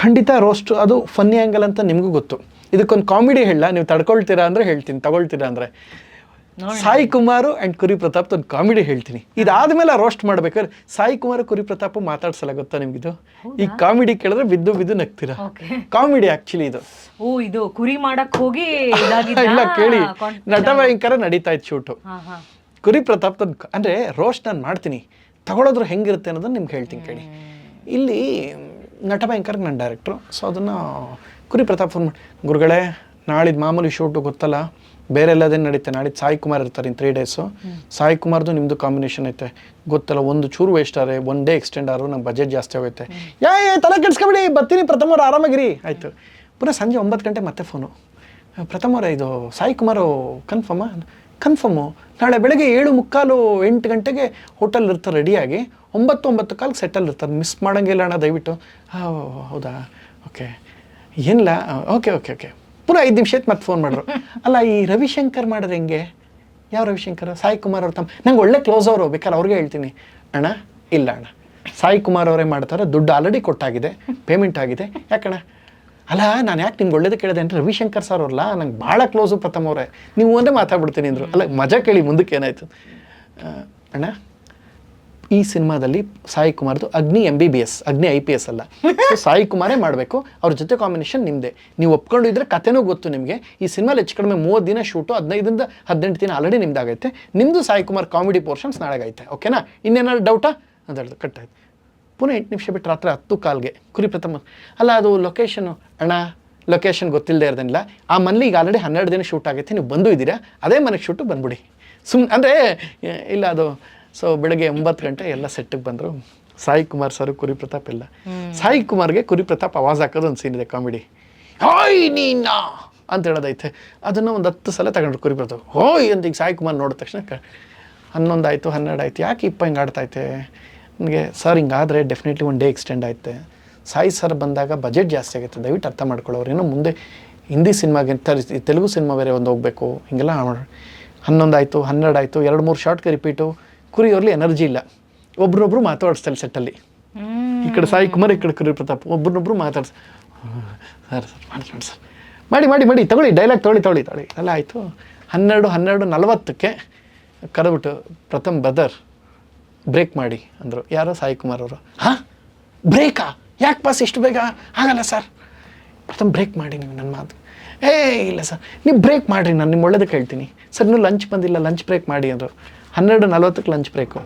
ಖಂಡಿತ ರೋಸ್ಟ್ ಅದು ಫನ್ನಿ ಆ್ಯಂಗಲ್ ಅಂತ ನಿಮಗೂ ಗೊತ್ತು. ಇದಕ್ಕೊಂದು ಕಾಮಿಡಿ ಹೇಳ, ನೀವು ತಡ್ಕೊಳ್ತೀರಾ ಅಂದರೆ ಹೇಳ್ತೀನಿ, ತಗೊಳ್ತೀರಾ ಅಂದರೆ ಸಾಯಿ ಕುಮಾರ್ ಆ್ಯಂಡ್ ಕುರಿ ಪ್ರತಾಪ್ ಒಂದು ಕಾಮಿಡಿ ಹೇಳ್ತೀನಿ. ಇದಾದ್ಮೇಲೆ ರೋಸ್ಟ್ ಮಾಡ್ಬೇಕಾದ್ರೆ ಸಾಯಿ ಕುಮಾರ್ ಕುರಿ ಪ್ರತಾಪ್ ಮಾತಾಡ್ಸಲ್ಲ, ಗೊತ್ತಾ ನಿಮ್ಗಿದು? ಈ ಕಾಮಿಡಿ ಕೇಳಿದ್ರೆ ಬಿದ್ದು ಬಿದ್ದು ನಗ್ತೀರಾ. ಕಾಮಿಡಿ ಆಕ್ಚುಲಿ ಇದು. ಇದು ಕುರಿ ಮಾಡಕ್ ಹೋಗಿ ಇಲ್ಲ ಕೇಳಿ, ನಟ ಭಯಂಕರ ನಡೀತಾ ಇತ್ತು ಶೂಟು. ಕುರಿ ಪ್ರತಾಪ್ ಅಂದ್ರೆ ರೋಸ್ಟ್ ನಾನು ಮಾಡ್ತೀನಿ, ತಗೊಳೋದ್ರು ಹೆಂಗಿರುತ್ತೆ ಅನ್ನೋದನ್ನ ನಿಮ್ಗೆ ಹೇಳ್ತೀನಿ ಕೇಳಿ. ಇಲ್ಲಿ ನಟ ಭಯಂಕರ ನನ್ನ ಡೈರೆಕ್ಟ್ರು. ಸೊ ಅದನ್ನು ಕುರಿ ಪ್ರತಾಪ್ ಫೋನ್ ಮಾಡಿ, ಗುರುಗಳೇ ನಾಳಿದ್ದು ಮಾಮೂಲಿ ಶೂಟು ಗೊತ್ತಲ್ಲ, ಬೇರೆ ಎಲ್ಲದೇನು ನಡೀತೆ, ನಾಳಿದ್ದು ಸಾಯಿ ಕುಮಾರ್ ಇರ್ತಾರೆ ಇನ್ನು 3 ಡೇಸು. ಸಾಯಿ ಕುಮಾರ್ದು ನಿಮ್ಮದು ಕಾಂಬಿನೇಷನ್ ಐತೆ ಗೊತ್ತಲ್ಲ, ಒಂದು ಚೂರು ವೇಸ್ಟ್ ಆದರೆ 1 ಡೇ ಎಕ್ಸ್ಟೆಂಡ್ ಆದ್ರು ನಮ್ಮ ಬಜೆಟ್ ಜಾಸ್ತಿ ಆಗುತ್ತೆ. ತಲೆ ಕೆಡ್ಸ್ಕೊಬಿಡಿ, ಬರ್ತೀನಿ ಪ್ರಥಮ ಅವ್ರು ಆರಾಮಾಗಿರಿ. ಆಯಿತು. ಪುನಃ ಸಂಜೆ 9 ಗಂಟೆ ಮತ್ತೆ ಫೋನು, ಪ್ರಥಮ ಅವರೇ ಇದು ಸಾಯಿ ಕುಮಾರು ಕನ್ಫರ್ಮು, ನಾಳೆ ಬೆಳಗ್ಗೆ 7:45 8 ಗಂಟೆಗೆ ಹೋಟೆಲ್ ಇರ್ತಾರೆ ರೆಡಿಯಾಗಿ, 9:15 ಸೆಟ್ಟಲ್ಲಿ ಇರ್ತಾರೆ, ಮಿಸ್ ಮಾಡೋಂಗಿಲ್ಲ ಅಣ್ಣ ದಯವಿಟ್ಟು. ಹೌದಾ, ಓಕೆ, ಏನಿಲ್ಲ, ಓಕೆ ಓಕೆ ಓಕೆ. ಪುನಃ 5 ನಿಮಿಷ ಮತ್ತೆ ಫೋನ್ ಮಾಡಿದ್ರು. ಅಲ್ಲ, ಈ ರವಿಶಂಕರ್ ಮಾಡಿದ್ರೆ ಹೆಂಗೆ? ಯಾವ ರವಿಶಂಕರ್? ಸಾಯಿ ಕುಮಾರ್ ಅವ್ರು ನಂಗೆ ಒಳ್ಳೆ ಕ್ಲೋಸ್ ಅವರು, ಬೇಕಾದ್ರೆ ಅವ್ರಿಗೆ ಹೇಳ್ತೀನಿ. ಅಣ್ಣ ಇಲ್ಲ ಅಣ್ಣ, ಸಾಯಿ ಕುಮಾರ್ ಅವರೇ ಮಾಡ್ತಾರೆ, ದುಡ್ಡು ಆಲ್ರೆಡಿ ಕೊಟ್ಟಾಗಿದೆ, ಪೇಮೆಂಟ್ ಆಗಿದೆ. ಯಾಕಣ್ಣ? ಅಲ್ಲ, ನಾನು ಯಾಕೆ ನಿಮ್ಗೆ ಒಳ್ಳೇದು ಕೇಳಿದೆ ಅಂದರೆ ರವಿಶಂಕರ್ ಸರ್ ಅವ್ರಲ್ಲ ನಂಗೆ ಭಾಳ ಕ್ಲೋಸು ಪ್ರಥಮ ಅವರೇ, ನೀವು ಒಂದೇ ಮಾತಾಡ್ಬಿಡ್ತೀನಿ ಅಂದರು. ಅಲ್ಲ ಮಜಾ ಕೇಳಿ, ಮುಂದಕ್ಕೆ ಏನಾಯಿತು ಅಣ್ಣ, ಈ ಸಿನಿಮಾದಲ್ಲಿ ಸಾಯಿ ಕುಮಾರ್ದು ಅಗ್ನಿ MBBS, ಅಗ್ನಿ IPS ಅಲ್ಲ, ಸಾಯಿ ಕುಮಾರೇ ಮಾಡಬೇಕು, ಅವ್ರ ಜೊತೆ ಕಾಂಬಿನೇಷನ್ ನಿಮ್ಮದೇ. ನೀವು ಒಪ್ಕೊಂಡು ಇದ್ರೆ ಕಥೆನೂ ಗೊತ್ತು ನಿಮಗೆ. ಈ ಸಿನಿಮಾಲಿ ಹೆಚ್ಚು ಕಡಿಮೆ 30 ದಿನ ಶೂಟು, 15ರಿಂದ 18 ದಿನ ಆಲ್ರೆಡಿ ನಿಮ್ದಾಗೈತೆ. ನಿಮ್ಮದು ಸಾಯಿ ಕುಮಾರ್ ಕಾಮಿಡಿ ಪೋರ್ಷನ್ಸ್ ನಾಳೆಗೈತೆ, ಓಕೆನಾ? ಇನ್ನೇನಾದ್ರು ಡೌಟಾ ಅಂತ ಹೇಳಿದ್ರು. ಕಟ್ಟಾಯ್ತು. ಪುನಃ 8 ನಿಮಿಷ ಬಿಟ್ಟು ರಾತ್ರಿ 10:15ಗೆ ಕುರಿ ಪ್ರಥಮ, ಅಲ್ಲ ಅದು ಲೊಕೇಶನು, ಅಣ್ಣ ಲೊಕೇಶನ್ ಗೊತ್ತಿಲ್ಲದೆ ಇರೋದಿಲ್ಲ, ಆ ಮನೇಲಿ ಈಗ ಆಲ್ರೆಡಿ 12 ದಿನ ಶೂಟ್ ಆಗೈತೆ, ನೀವು ಬಂದು ಇದ್ದೀರಾ, ಅದೇ ಮನೆಗೆ ಶೂಟು ಬಂದ್ಬಿಡಿ ಅಂದರೆ ಇಲ್ಲ ಅದು. ಸೊ ಬೆಳಗ್ಗೆ 9 ಗಂಟೆ ಎಲ್ಲ ಸೆಟ್ಟಿಗೆ ಬಂದರು. ಸಾಯಿ ಕುಮಾರ್ ಸರ್, ಕುರಿ ಪ್ರತಾಪ್ ಎಲ್ಲ. ಸಾಯಿ ಕುಮಾರ್ಗೆ ಕುರಿ ಪ್ರತಾಪ್ ಆವಾಜ್ ಹಾಕೋದು ಒಂದು ಸೀನ್ ಇದೆ ಕಾಮಿಡಿ, ಹೋಯ್ ನೀನಾ ಅಂತ ಹೇಳೋದೈತೆ. ಅದನ್ನು ಒಂದು 10 ಸಲ ತಗೊಂಡ್ರು ಕುರಿ ಪ್ರತಾಪ್, ಹೋಯ್ ಅಂತ. ಈಗ ಸಾಯಿ ಕುಮಾರ್ ನೋಡಿದ ತಕ್ಷಣ 11 ಆಯಿತು 12 ಆಯಿತು, ಯಾಕೆ ಇಪ್ಪ ಹಿಂಗೆ ಆಡ್ತೈತೆ ನನಗೆ ಸರ್ ಹಿಂಗಾದರೆ ಡೆಫಿನೆಟ್ಲಿ ಒನ್ ಡೇ ಎಕ್ಸ್ಟೆಂಡ್ ಆಯ್ತೆ. ಸಾಯಿ ಸರ್ ಬಂದಾಗ ಬಜೆಟ್ ಜಾಸ್ತಿ ಆಗುತ್ತೆ, ದಯವಿಟ್ಟು ಅರ್ಥ ಮಾಡ್ಕೊಳ್ಳೋರು. ಏನೋ ಮುಂದೆ ಹಿಂದಿ ಸಿನಿಮಾಗೆ ತೆಲುಗು ಸಿನಿಮಾ ಬೇರೆ ಒಂದು ಹೋಗಬೇಕು, ಹಿಂಗೆಲ್ಲ 11 ಆಯಿತು, 12 ಆಯಿತು, 2-3 ಶಾರ್ಟ್ಗೆ ರಿಪೀಟು. ಕುರಿಯವ್ರಲ್ಲಿ ಎನರ್ಜಿ ಇಲ್ಲ, ಒಬ್ರೊಬ್ರು ಮಾತಾಡಿಸ್ತಾರೆ ಸೆಟ್ಟಲ್ಲಿ. ಈ ಕಡೆ ಸಾಯಿ ಕುಮಾರ್, ಈ ಕಡೆ ಕುರಿ ಪ್ರತಾಪ್, ಒಬ್ರನ್ನೊಬ್ರು ಮಾತಾಡ್ಸ ಸರ್ ಸರ್ ಮಾಡಿ ತಗೊಳ್ಳಿ ಡೈಲಾಗ್ ತೊಗೊಳ್ಳಿ ಎಲ್ಲ ಆಯಿತು. 12:40ಕ್ಕೆ ಕರೆದ್ಬಿಟ್ಟು ಪ್ರಥಮ್ ಬದರ್ ಬ್ರೇಕ್ ಮಾಡಿ ಅಂದರು. ಯಾರೋ ಸಾಯಿ ಕುಮಾರ್ ಅವರು. ಹಾಂ ಬ್ರೇಕಾ, ಯಾಕೆ ಪಾಸ್ ಇಷ್ಟು ಬೇಗ? ಆಗಲ್ಲ ಸರ್, ಪ್ರಥಮ್ ಬ್ರೇಕ್ ಮಾಡಿ ನೀವು ನನ್ನ ಮಾತು. ಇಲ್ಲ ಸರ್ ನೀವು ಬ್ರೇಕ್ ಮಾಡಿರಿ, ನಾನು ನಿಮ್ಮ ಒಳ್ಳೇದಕ್ಕೆ ಹೇಳ್ತೀನಿ. ಸರ್ ಇನ್ನೂ ಲಂಚ್ ಬಂದಿಲ್ಲ, ಲಂಚ್ ಬ್ರೇಕ್ ಮಾಡಿ ಅಂದರು. 12:40ಕ್ಕೆ ಲಂಚ್ ಬ್ರೇಕು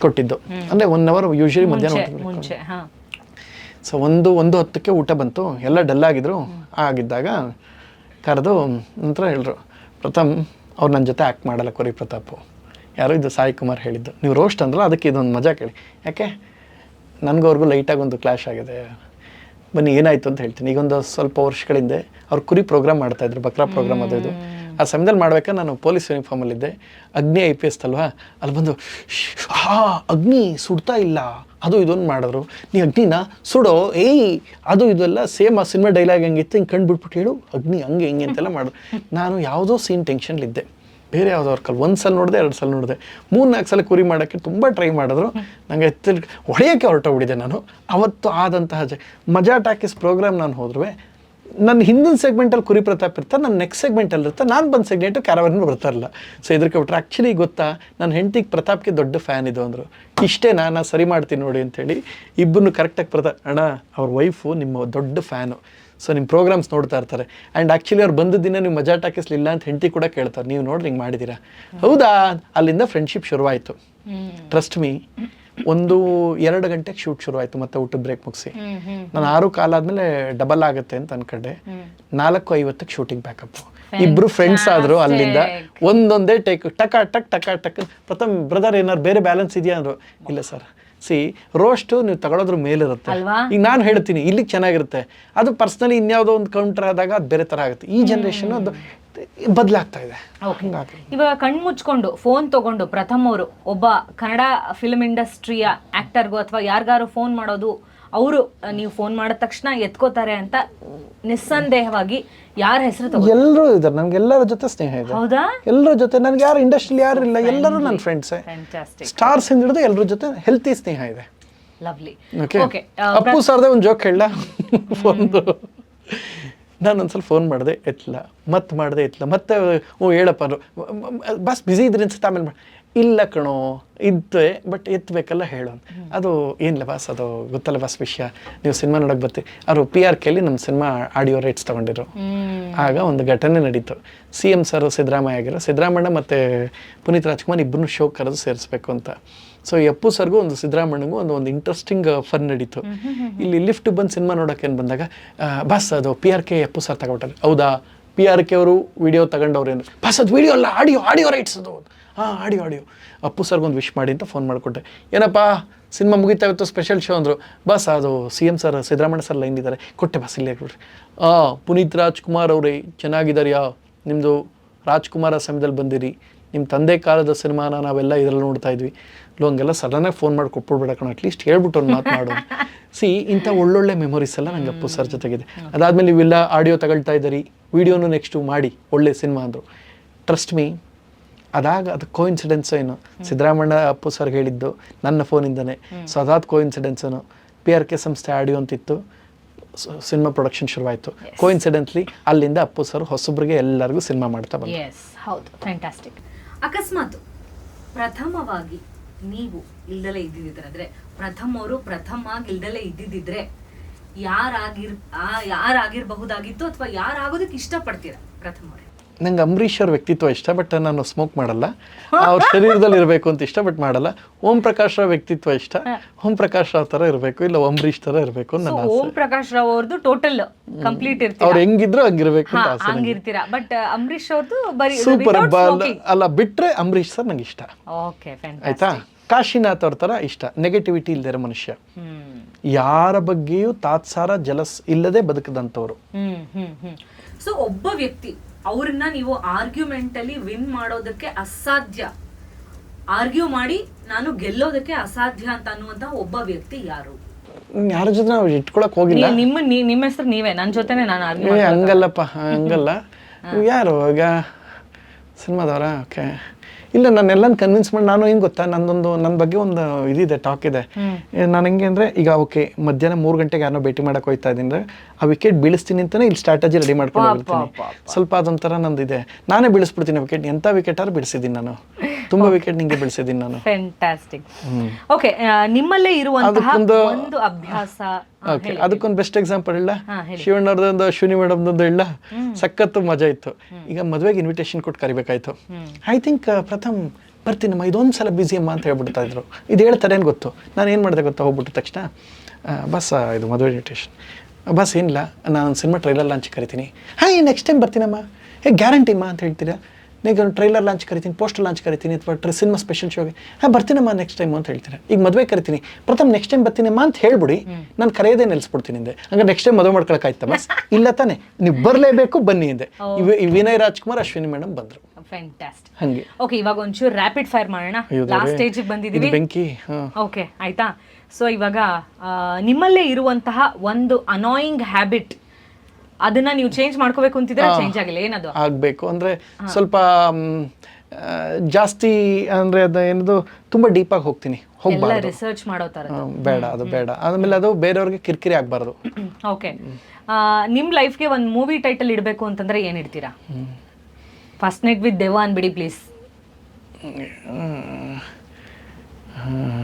ಕೊಟ್ಟಿದ್ದು, ಅಂದರೆ 1 ಅವರ್ ಯೂಶ್ವಲಿ ಮಧ್ಯಾಹ್ನ. ಸೊ 1:10ಕ್ಕೆ ಊಟ ಬಂತು, ಎಲ್ಲ ಡಲ್ ಆಗಿದ್ರು. ಆಗಿದ್ದಾಗ ಕರೆದು ನಂತರ ಹೇಳಿದ್ರು, ಪ್ರಥಮ್ ಅವ್ರು ನನ್ನ ಜೊತೆ ಆ್ಯಕ್ಟ್ ಮಾಡಲ್ಲ ಕುರಿ ಪ್ರತಾಪು. ಯಾರೋ ಇದು ಸಾಯಿ ಕುಮಾರ್ ಹೇಳಿದ್ದು, ನೀವು ರೋಸ್ಟ್ ಅಂದ್ರಲ್ಲ ಅದಕ್ಕೆ ಇದೊಂದು ಮಜಾ ಕೇಳಿ. ಯಾಕೆ ನನಗೂ ಅವ್ರಿಗೂ ಲೈಟಾಗಿ ಒಂದು ಕ್ಲಾಶ್ ಆಗಿದೆ, ಬನ್ನಿ ಏನಾಯಿತು ಅಂತ ಹೇಳ್ತೀನಿ. ಈಗೊಂದು ಸ್ವಲ್ಪ ವರ್ಷಗಳಿಂದ ಅವ್ರು ಕುರಿ ಪ್ರೋಗ್ರಾಮ್ ಮಾಡ್ತಾಯಿದ್ರು, ಬಕ್ರಾ ಪ್ರೋಗ್ರಾಮ್ ಅದು ಇದು. ಆ ಸಮಯದಲ್ಲಿ ಮಾಡ್ಬೇಕಾದ್ರೆ ನಾನು ಪೊಲೀಸ್ ಯೂನಿಫಾರ್ಮಲ್ಲಿದ್ದೆ. ಅಗ್ನಿ IPS ಅಲ್ವಾ, ಅಲ್ಲಿ ಬಂದು ಅಗ್ನಿ ಸುಡ್ತಾ ಇಲ್ಲ ಅದು ಇದೊಂದು ಮಾಡಿದ್ರು. ನೀ ಅಗ್ನಿನ ಸುಡೋ ಅದು ಇದೆಲ್ಲ ಸೇಮ್ ಆ ಸಿನಿಮಾ ಡೈಲಾಗ್ ಹೆಂಗಿತ್ತು, ಹಿಂಗೆ ಕಂಡು ಬಿಟ್ಬಿಟ್ಟು ಹೇಳು ಅಗ್ನಿ ಹಂಗೆ ಹಿಂಗೆ ಅಂತೆಲ್ಲ ಮಾಡಿದ್ರು. ನಾನು ಯಾವುದೋ ಸೀನ್ ಟೆನ್ಷನ್ಲಿದ್ದೆ, ಬೇರೆ ಯಾವುದೋ ಅವ್ರ 1 ಸಲ ನೋಡಿದೆ, 2 ಸಲ ನೋಡಿದೆ, 3-4 ಸಲ ಕುರಿ ಮಾಡೋಕ್ಕೆ ತುಂಬ ಟ್ರೈ ಮಾಡಿದ್ರು. ನನಗೆ ಹೊಡೆಯೋಕ್ಕೆ ಹೊರಟೋಗ್ಬಿಟ್ಟಿದೆ ನಾನು. ಅವತ್ತು ಆದಂತಹ ಮಜಾ ಟಾಕೀಸ್ ಪ್ರೋಗ್ರಾಮ್ ನಾನು ಹೋದ್ರೂ ನನ್ನ ಹಿಂದಿನ ಸೆಗ್ಮೆಂಟಲ್ಲಿ ಕುರಿ ಪ್ರತಾಪ್ ಇರ್ತಾರೆ, ನನ್ನ ನೆಕ್ಸ್ಟ್ ಸೆಗ್ಮೆಂಟಲ್ಲಿ ಇರ್ತಾರೆ, ನಾನು ಬಂದು ಸೆಗ್ಮೆಂಟು ಕ್ಯಾರವನ್ ಬರ್ತಾರಲ್ಲ. ಸೊ ಇದಕ್ಕೆ ಬಿಟ್ರೆ ಆ್ಯಕ್ಚುಲಿ ಗೊತ್ತಾ, ನನ್ನ ಹೆಂಡತಿಗೆ ಪ್ರತಾಪ್ಗೆ ದೊಡ್ಡ ಫ್ಯಾನ್ ಇದು ಅಂದರು. ಇಷ್ಟೇ ನಾನು ಸರಿ ಮಾಡ್ತೀನಿ ನೋಡಿ ಅಂಥೇಳಿ ಇಬ್ಬರನ್ನು ಕರೆಕ್ಟಾಗಿ ಅಣ್ಣ ಅವ್ರ ವೈಫು ನಿಮ್ಮ ದೊಡ್ಡ ಫ್ಯಾನು, ಸೊ ನಿಮ್ಮ ಪ್ರೋಗ್ರಾಮ್ಸ್ ನೋಡ್ತಾ ಇರ್ತಾರೆ. ಆ್ಯಂಡ್ ಆ್ಯಕ್ಚುಲಿ ಅವ್ರು ಬಂದ ದಿನ ನೀವು ಮಜಾ ಟಾಕಿಸ್ಲಿಲ್ಲ ಅಂತ ಹೆಂಡತಿ ಕೂಡ ಕೇಳ್ತಾರೆ, ನೀವು ನೋಡ್ರಿ ಹಿಂಗೆ ಮಾಡಿದ್ದೀರಾ, ಹೌದಾ? ಅಲ್ಲಿಂದ ಫ್ರೆಂಡ್ಶಿಪ್ ಶುರುವಾಯಿತು. ಟ್ರಸ್ಟ್ ಮೀ, 1-2 ಗಂಟೆಗೆ ಶೂಟ್ ಶುರುವಾಯಿತು, ಮತ್ತೆ ಊಟದ ಬ್ರೇಕ್ ಮುಗಿಸಿ. ನಾನು 6:15 ಆದಮೇಲೆ ಡಬಲ್ ಆಗುತ್ತೆ ಅಂತ ಅನ್ಕೊಂಡೆ. 4:50ಕ್ಕೆ ಶೂಟಿಂಗ್ ಬ್ಯಾಕಪ್. ಇಬ್ರು ಫ್ರೆಂಡ್ಸ್ ಆದರು. ಅಲ್ಲಿಂದ ಒಂದೊಂದೇ ಟೇಕ್ ಟಕ ಟಕ್ ಪ್ರಥಮ್ ಬ್ರದರ್ ಏನಾರು ಬೇರೆ ಬ್ಯಾಲೆನ್ಸ್ ಇದೆಯಾ ಅಂದರು. ಇಲ್ಲ ಸರ್, ರೋಸ್ಟು ನೀವು ತಗೊಳ್ಳೋದ್ರ ಮೇಲಿರುತ್ತೆ. ಈಗ ನಾನು ಹೇಳ್ತೀನಿ ಇಲ್ಲಿಗೆ ಚೆನ್ನಾಗಿರುತ್ತೆ, ಅದು ಪರ್ಸ್ನಲಿ ಇನ್ಯಾವುದೋ ಒಂದು ಕೌಂಟರ್ ಆದಾಗ ಅದು ಬೇರೆ ಥರ ಆಗುತ್ತೆ. ಈ ಜನ್ರೇಷನ್ ಅದು ಬದಲಾಗ್ತಾ ಇದೆ. ಇವಾಗ ಕಣ್ಮುಚ್ಕೊಂಡು ಫೋನ್ ತಗೊಂಡು ಪ್ರಥಮ್ ಅವರು ಒಬ್ಬ ಕನ್ನಡ ಫಿಲ್ಮ್ ಇಂಡಸ್ಟ್ರಿಯ ಆಕ್ಟರ್ಗೂ ಅಥವಾ ಯಾರಿಗಾರು ಫೋನ್ ಮಾಡೋದು, ಅವರು ನೀವು ಫೋನ್ ಮಾಡಿದ ತಕ್ಷಣ ಎತ್ಕೋತಾರೆ ಅಂತ ನಿಸ್ಸಂದೇಹವಾಗಿ ಯಾರ ಹೆಸರು ತಗೋ? ಎಲ್ಲರೂ ಇದ್ದಾರೆ, ನನ್ಗೆ ಎಲ್ಲರ ಜೊತೆ ಸ್ನೇಹ ಇದೆ. ಹೌದಾ? ಎಲ್ಲರ ಜೊತೆ ನನ್ಗೆ ಯಾರು ಇಂಡಸ್ಟ್ರಿ ಯಾರು ಇಲ್ಲ, ಎಲ್ಲರೂ ನನ್ನ ಫ್ರೆಂಡ್ಸೇ. ಸ್ಟಾರ್ಸ್ ಹಿಡಿದು ಎಲ್ಲರ ಜೊತೆ ಹೆಲ್ತಿ ಸ್ನೇಹ ಇದೆ. ಲವ್ಲಿ. ಅಪ್ಪು ಸರ್ದೇ ಒಂದು ಜೋಕ್ ಹೇಳ. ಒಂದು ನಾನು ಒಂದ್ಸಲ ಫೋನ್ ಮಾಡಿದೆ, ಎತ್ತಲ್ಲ, ಮತ್ತೆ ಮಾಡಿದೆ, ಎತ್ತಲ್ಲ, ಮತ್ತೆ ಹೇಳಪ್ಪ ಬಸ್ ಬ್ಯುಸಿ ಇದ್ರಿ ಅನ್ಸುತ್ತೆ, ಆಮೇಲೆ ಇಲ್ಲ ಕಣೋ ಇದ್ದೆ ಬಟ್ ಎತ್ತಬೇಕಲ್ಲ ಹೇಳು. ಅದು ಏನಿಲ್ಲ ಬಾಸ್, ಅದು ಗೊತ್ತಲ್ಲ ಬಾಸ್ ವಿಷಯ, ನೀವು ಸಿನಿಮಾ ನೋಡೋಕೆ ಬರ್ತೀವಿ. ಅವರು PRKಲಿ ನಮ್ಮ ಸಿನಿಮಾ ಆಡಿಯೋ ರೈಟ್ಸ್ ತೊಗೊಂಡಿರು. ಆಗ ಒಂದು ಘಟನೆ ನಡೀತು. CM ಸರ್ ಸಿದ್ದರಾಮಯ್ಯ ಆಗಿರೋ, ಸಿದ್ದರಾಮಣ್ಣ ಮತ್ತು ಪುನೀತ್ ರಾಜ್ಕುಮಾರ್ ಇಬ್ಬರನ್ನೂ ಶೋ ಕರೆದು ಸೇರಿಸ್ಬೇಕು ಅಂತ. ಸೊ ಅಪ್ಪು ಸರ್ಗೂ ಒಂದು ಸಿದ್ದರಾಮಣ್ಣಗೂ ಒಂದು ಇಂಟ್ರೆಸ್ಟಿಂಗ್ ಫನ್ ನಡೀತು. ಇಲ್ಲಿ ಲಿಫ್ಟ್ ಬಂದು ಸಿನಿಮಾ ನೋಡೋಕೆ ಏನು ಬಂದಾಗ, ಬಾಸ್ ಅದು PRK ಅಪ್ಪು ಸರ್ ತಗೊಬಿಟ್ಟಾರೆ. ಹೌದಾ? PRK ಅವರು ವಿಡಿಯೋ ತಗೊಂಡವ್ರೇನು? ಬಾಸ್ ಅದು ವಿಡಿಯೋ ಅಲ್ಲ, ಆಡಿಯೋ ರೈಟ್ಸ್ ಅದು. ಹಾಂ ಆಡಿಯೋ. ಅಪ್ಪು ಸರ್ಗೊಂದು ವಿಶ್ ಮಾಡಿ ಅಂತ ಫೋನ್ ಮಾಡಿಕೊಟ್ಟೆ. ಏನಪ್ಪ ಸಿನಿಮಾ ಮುಗಿತಾ ಇತ್ತು, ಸ್ಪೆಷಲ್ ಶೋ ಅಂದರು. ಬಸ್ ಅದು CM sir Siddaramanna sir line ಇದ್ದಾರೆ, ಕೊಟ್ಟೆ ಬಸ್ ಇಲ್ಲೇ ಕೊಡ್ರಿ. ಪುನೀತ್ ರಾಜ್ಕುಮಾರ್ ಅವರೇ ಚೆನ್ನಾಗಿದ್ದಾರೆಯಾ? ನಿಮ್ಮದು ರಾಜ್ಕುಮಾರ ಸಮಯದಲ್ಲಿ ಬಂದಿರಿ, ನಿಮ್ಮ ತಂದೆ ಕಾಲದ ಸಿನಿಮಾನ ನಾವೆಲ್ಲ ಇದರಲ್ಲಿ ನೋಡ್ತಾ ಇದ್ವಿ. ಹಂಗೆಲ್ಲ ಸಡನ್ನಾಗಿ ಫೋನ್ ಮಾಡಿ ಕೊಟ್ಬಿಡ್ಬೇಡ ಕಣ, ಅಟ್ಲೀಸ್ಟ್ ಹೇಳ್ಬಿಟ್ಟು ಒಂದು ಮಾತು ಮಾಡು. ಇಂಥ ಒಳ್ಳೊಳ್ಳೆ ಮೆಮೊರೀಸ್ ಎಲ್ಲ ನಂಗೆ ಅಪ್ಪು ಸರ್ ಜೊತೆಗಿದೆ. ಅದಾದಮೇಲೆ ನೀವೆಲ್ಲ ಆಡಿಯೋ ತಗೊಳ್ತಾ ಇದ್ದೀರಿ, ವೀಡಿಯೋನು ನೆಕ್ಸ್ಟು ಮಾಡಿ ಒಳ್ಳೆ ಸಿನಿಮಾ ಅಂದರು. ಟ್ರಸ್ಟ್ ಮೀ, ಅದಾಗ ಅದು ಕೋಇನ್ಸಿಡೆನ್ಸ್ ಏನು, ಸಿದ್ದರಾಮಣ್ಣ ಅಪ್ಪು ಸರ್ ಹೇಳಿದ್ದು ನನ್ನ ಫೋನಿಂದನೇ. ಸೊ ಅದಾದ ಕೋಇನ್ಸಿಡೆನ್ಸನು. PRK ಸಂಸ್ಥೆ ಆಡಿಯೋ ಅಂತಿತ್ತು, ಸಿನಿಮಾ ಪ್ರೊಡಕ್ಷನ್ ಶುರುವಾಯಿತು. ಕೋಇನ್ಸಿಡೆಂಟ್ಲಿ ಅಲ್ಲಿಂದ ಅಪ್ಪು ಸರ್ ಹೊಸಬ್ರಿಗೆ ಎಲ್ಲರಿಗೂ ಸಿನಿಮಾ ಮಾಡ್ತಾ ಬಂದರು. ಹೌದು, ಫ್ಯಾಂಟಾಸ್ಟಿಕ್. ಅಕಸ್ಮಾತ್ ಪ್ರಥಮವಾಗಿ ನೀವು ಇಲ್ದಲೇ ಇದ್ದಿದ್ರೆ, ಅಂದ್ರೆ ಪ್ರಥಮ್ ಅವರು ಪ್ರಥಮವಾಗಿ ಇಲ್ದಲೇ ಇದ್ದಿದ್ರೆ ಯಾರಾಗಿರಬಹುದಾಗಿತ್ತು ಅಥವಾ ಯಾರಾಗೋದಕ್ಕೆ ಇಷ್ಟಪಡ್ತೀರಾ ಪ್ರಥಮ್ ಅವರೇ? ನಂಗೆ ಅಂಬರೀಷ್ ಅವ್ರ ವ್ಯಕ್ತಿತ್ವ ಇಷ್ಟ, ಬಟ್ ನಾನು ಸ್ಮೋಕ್ ಮಾಡಲ್ಲ. ಅವ್ರ ಶರೀರದಲ್ಲಿ ಇರಬೇಕು ಅಂತ ಇಷ್ಟ, ಬಟ್ ಮಾಡಲ್ಲ. ಓಂ ಪ್ರಕಾಶ್ ರಾವ್ ವ್ಯಕ್ತಿತ್ವ ಇಷ್ಟ, ಓಂ ಪ್ರಕಾಶ್ ರಾವ್ ತರ ಇರಬೇಕು, ಇಲ್ಲ ಅಂಬರೀಷ್ ತರ ಇರಬೇಕು ಅಂತ ನನ್ನ ಆಸೆ. ಓಂ ಪ್ರಕಾಶ್ ರಾವ್ ಅವ್ರದ್ದು ಟೋಟಲ್ ಕಂಪ್ಲೀಟ್ ಇರ್ತೀರಾ, ಅವ್ರು ಹೆಂಗಿದ್ರು ಹಂಗಿರ್ಬೇಕು ಅಂತ ಆಸೆ. ಹಂಗಿರ್ತೀರಾ. ಬಟ್ ಅಂಬರೀಷ್ ಅವ್ರದ್ದು ಬರೀ ಸೂಪರ್ ಅಲ್ಲ, ಬಿಟ್ರೆ ಅಂಬರೀಷ್ ಸರ್ ನಂಗೆ ಇಷ್ಟ. ಓಕೆ, ಆಯ್ತಾ? ಕಾಶಿನಾಥ್ ಅವ್ರ ತರ ಇಷ್ಟ, ನೆಗೆಟಿವಿಟಿ ಇಲ್ದಿರೋ ಮನುಷ್ಯ, ಯಾರ ಬಗ್ಗೆಯೂ ತಾತ್ಸಾರ ಜಲಸ್ ಇಲ್ಲದೆ ಬದುಕದಂತವ್ರು. ಸೊ ಒಬ್ಬ ವ್ಯಕ್ತಿ ಅವ್ರನ್ನ ನೀವು ಆರ್ಗ್ಯುಮೆಂಟ್ ಅಲ್ಲಿ ವಿನ್ ಮಾಡೋದಕ್ಕೆ ಅಸಾಧ್ಯ, ಆರ್ಗ್ಯೂ ಮಾಡಿ ನಾನು ಗೆಲ್ಲೋದಕ್ಕೆ ಅಸಾಧ್ಯ ಅಂತ ಅನ್ನುವಂತ ಒಬ್ಬ ವ್ಯಕ್ತಿ ಯಾರು? ಯಾರ ಜೊತೆ ನಾವು ಇಟ್ಕೊಳಕ್ ಹೋಗಿಲ್ಲ. ನಿಮ್ಮ ಹೆಸರು ನೀವೇ, ನನ್ನ ಜೊತೆನೆ ನಾನು ಹಂಗಲ್ಲಪ್ಪ, ಹಂಗಲ್ಲ. ಯಾರು ಈಗ ಸಿನಿಮಾದವರ? ಓಕೆ, ಇಲ್ಲ, ನಾನೆಲ್ಲ ಕನ್ವಿನ್ಸ್ ಮಾಡಿ, ನಾನು ಏನು ಗೊತ್ತಾ, ನನ್ನ ಬಗ್ಗೆ ಒಂದು ಇದಿದೆ, ಟಾಕ್ ಇದೆ. ನಾನು ಹೆಂಗೆ ಅಂದರೆ, ಈಗ ಓಕೆ ಮಧ್ಯಾಹ್ನ 3 ಗಂಟೆಗೆ ಯಾರನ್ನೋ ಭೇಟಿ ಮಾಡಕ್ಕೆ ಹೋಗ್ತಾ ಇದ್ದೀನಿ ಅಂದರೆ ಆ ವಿಕೆಟ್ ಬೀಳಿಸ್ತೀನಿ ಅಂತಲೇ ಇಲ್ಲಿ ಸ್ಟ್ರಾಟಜಿ ರೆಡಿ ಮಾಡ್ಕೊಂಡು ಹೋಗ್ತೀನಿ. ಸ್ವಲ್ಪ ಅದೊಂಥರ ನಂದಿದೆ, ನಾನೇ ಬೀಳಿಸ್ಬಿಡ್ತೀನಿ ವಿಕೆಟ್. ಎಂಥ ವಿಕೆಟ್ ಆದ್ರೂ ಬೀಳಿಸಿದ್ದೀನಿ ನಾನು, ತುಂಬ ವಿಕೆಟ್ ನಿಂಗೆ ಬೀಳಿಸಿದ್ದೀನಿ ನಾನು. ಫ್ಯಾಂಟಾಸ್ಟಿಕ್. ಓಕೆ, ನಿಮ್ಮಲ್ಲೇ ಇರುವಂತಹ ಒಂದು ಅಭ್ಯಾಸ. ಓಕೆ, ಅದಕ್ಕೊಂದು ಬೆಸ್ಟ್ ಎಕ್ಸಾಂಪಲ್ ಇಲ್ಲ, ಶಿವಣ್ಣವ್ರದ್ದು ಅಶ್ವಿನಿ ಮೇಡಮ್ದು ಇಲ್ಲ, ಸಖತ್ತು ಮಜಾ ಇತ್ತು. ಈಗ ಮದುವೆಗೆ ಇನ್ವಿಟೇಷನ್ ಕೊಟ್ಟು ಕರಿಬೇಕಾಯ್ತು. ಐ ಥಿಂಕ್ ಪ್ರಥಮ್ ಬರ್ತೀನಮ್ಮ, ಇದೊಂದು ಸಲ ಬ್ಯುಸಿ ಅಮ್ಮ ಅಂತ ಹೇಳ್ಬಿಡ್ತಾ ಇದ್ರು. ಇದು ಹೇಳ್ತಾರೆ ಏನು ಗೊತ್ತು, ನಾನು ಏನು ಮಾಡಿದೆ ಗೊತ್ತಾ, ಹೋಗ್ಬಿಟ್ಟ ತಕ್ಷಣ ಬಸ್ ಇದು ಮದುವೆ ಇನ್ವಿಟೇಷನ್, ಬಸ್ ಏನಿಲ್ಲ, ನಾನು ಸಿನಿಮಾ ಟ್ರೈಲರ್ ಲಾಂಚ್ ಕರಿತೀನಿ. ಹಾಂ, ನೆಕ್ಸ್ಟ್ ಟೈಮ್ ಬರ್ತೀನಮ್ಮ, ಗ್ಯಾರಂಟಿಮ್ಮ ಅಂತ ಹೇಳ್ತೀರಾ. ಈಗ ಟ್ರೈಲರ್ ಲಾಂಚ್ ಕರಿತೀನಿ, ಪೋಸ್ಟರ್ ಲಾಂಚ್ ಕರಿತೀನಿ, ಅಥವಾ ಸಿನಿಮಾ ಸ್ಪೆಷಲ್ ಶೋಗೆ ಹಾಂ ಬರ್ತೀನಮ್ಮ ನೆಕ್ಸ್ಟ್ ಟೈಮ್ ಅಂತ ಹೇಳ್ತೀರಾ. ಈಗ ಮದುವೆ ಕರಿತೀನಿ, ಪ್ರಥಮ್ ನೆಕ್ಸ್ಟ್ ಟೈಮ್ ಬರ್ತೀನಮ್ಮ ಅಂತ ಹೇಳ್ಬಿಡಿ, ನಾನು ಕರೆಯೋದೇ ನಿಲ್ಲಿಸ್ಬಿಡ್ತೀನಿ ಹಿಂದೆ. ಹಂಗೆ ನೆಕ್ಸ್ಟ್ ಟೈಮ್ ಮದುವೆ ಮಾಡ್ಕೊಳಕ್ಕಾಯ್ತಾ ಬಸ್? ಇಲ್ಲ ತಾನೆ, ನೀವು ಬರಲೇಬೇಕು, ಬನ್ನಿ ಹಿಂದೆ. ವಿನಯ್ ರಾಜ್ಕುಮಾರ್, ಅಶ್ವಿನಿ ಮೇಡಮ್ ಬಂದರು. ಫ್ಯಾಂಟಾಸ್ಟಿಕ್. ಹಂಗೆ. ಓಕೆ, ಇವಾಗ ಒಂಚೂರು ರ್ಯಾಪಿಡ್ ಫೈರ್ ಮಾಡೋಣ. ಲಾಸ್ಟ್ ಸ್ಟೇಜಿಗೆ ಬಂದಿದ್ದೀವಿ. ಬೆಂಕಿ. ಓಕೆ, ಆಯ್ತಾ? ಸೊ ಇವಾಗ ನಿಮ್ಮಲ್ಲೇ ಇರುವಂತಹ ಒಂದು ಅನಾಯಿಂಗ್ ಹ್ಯಾಬಿಟ್, ಅದನ್ನ ನೀವು ಚೇಂಜ್ ಮಾಡ್ಕೋಬೇಕು ಅಂತಿದ್ರೆ ಚೇಂಜ್ ಆಗಿಲ್ಲ, ಏನದು ಆಗಬೇಕು ಅಂದರೆ ಸ್ವಲ್ಪ ಜಾಸ್ತಿ ಅಂದರೆ ಅದು ಏನದು ತುಂಬ ಡೀಪಾಗಿ ಹೋಗ್ತೀನಿ, ಹೋಗ್ಬಾರ್ದು, ರಿಸರ್ಚ್ ಮಾಡೋ ಥರ ಬೇಡ, ಅದು ಬೇಡ. ಆಮೇಲೆ ಅದು ಬೇರೆಯವ್ರಿಗೆ ಕಿರಿಕಿರಿ ಆಗಬಾರ್ದು. ಓಕೆ, ನಿಮ್ಮ ಲೈಫ್ಗೆ ಒಂದು ಮೂವಿ ಟೈಟಲ್ ಇಡಬೇಕು ಅಂತಂದ್ರೆ ಏನು ಇಡ್ತೀರಾ? ಫಸ್ಟ್ ನೈಟ್ ವಿತ್ ದೇವ ಅನ್ಬಿಡಿ ಪ್ಲೀಸ್.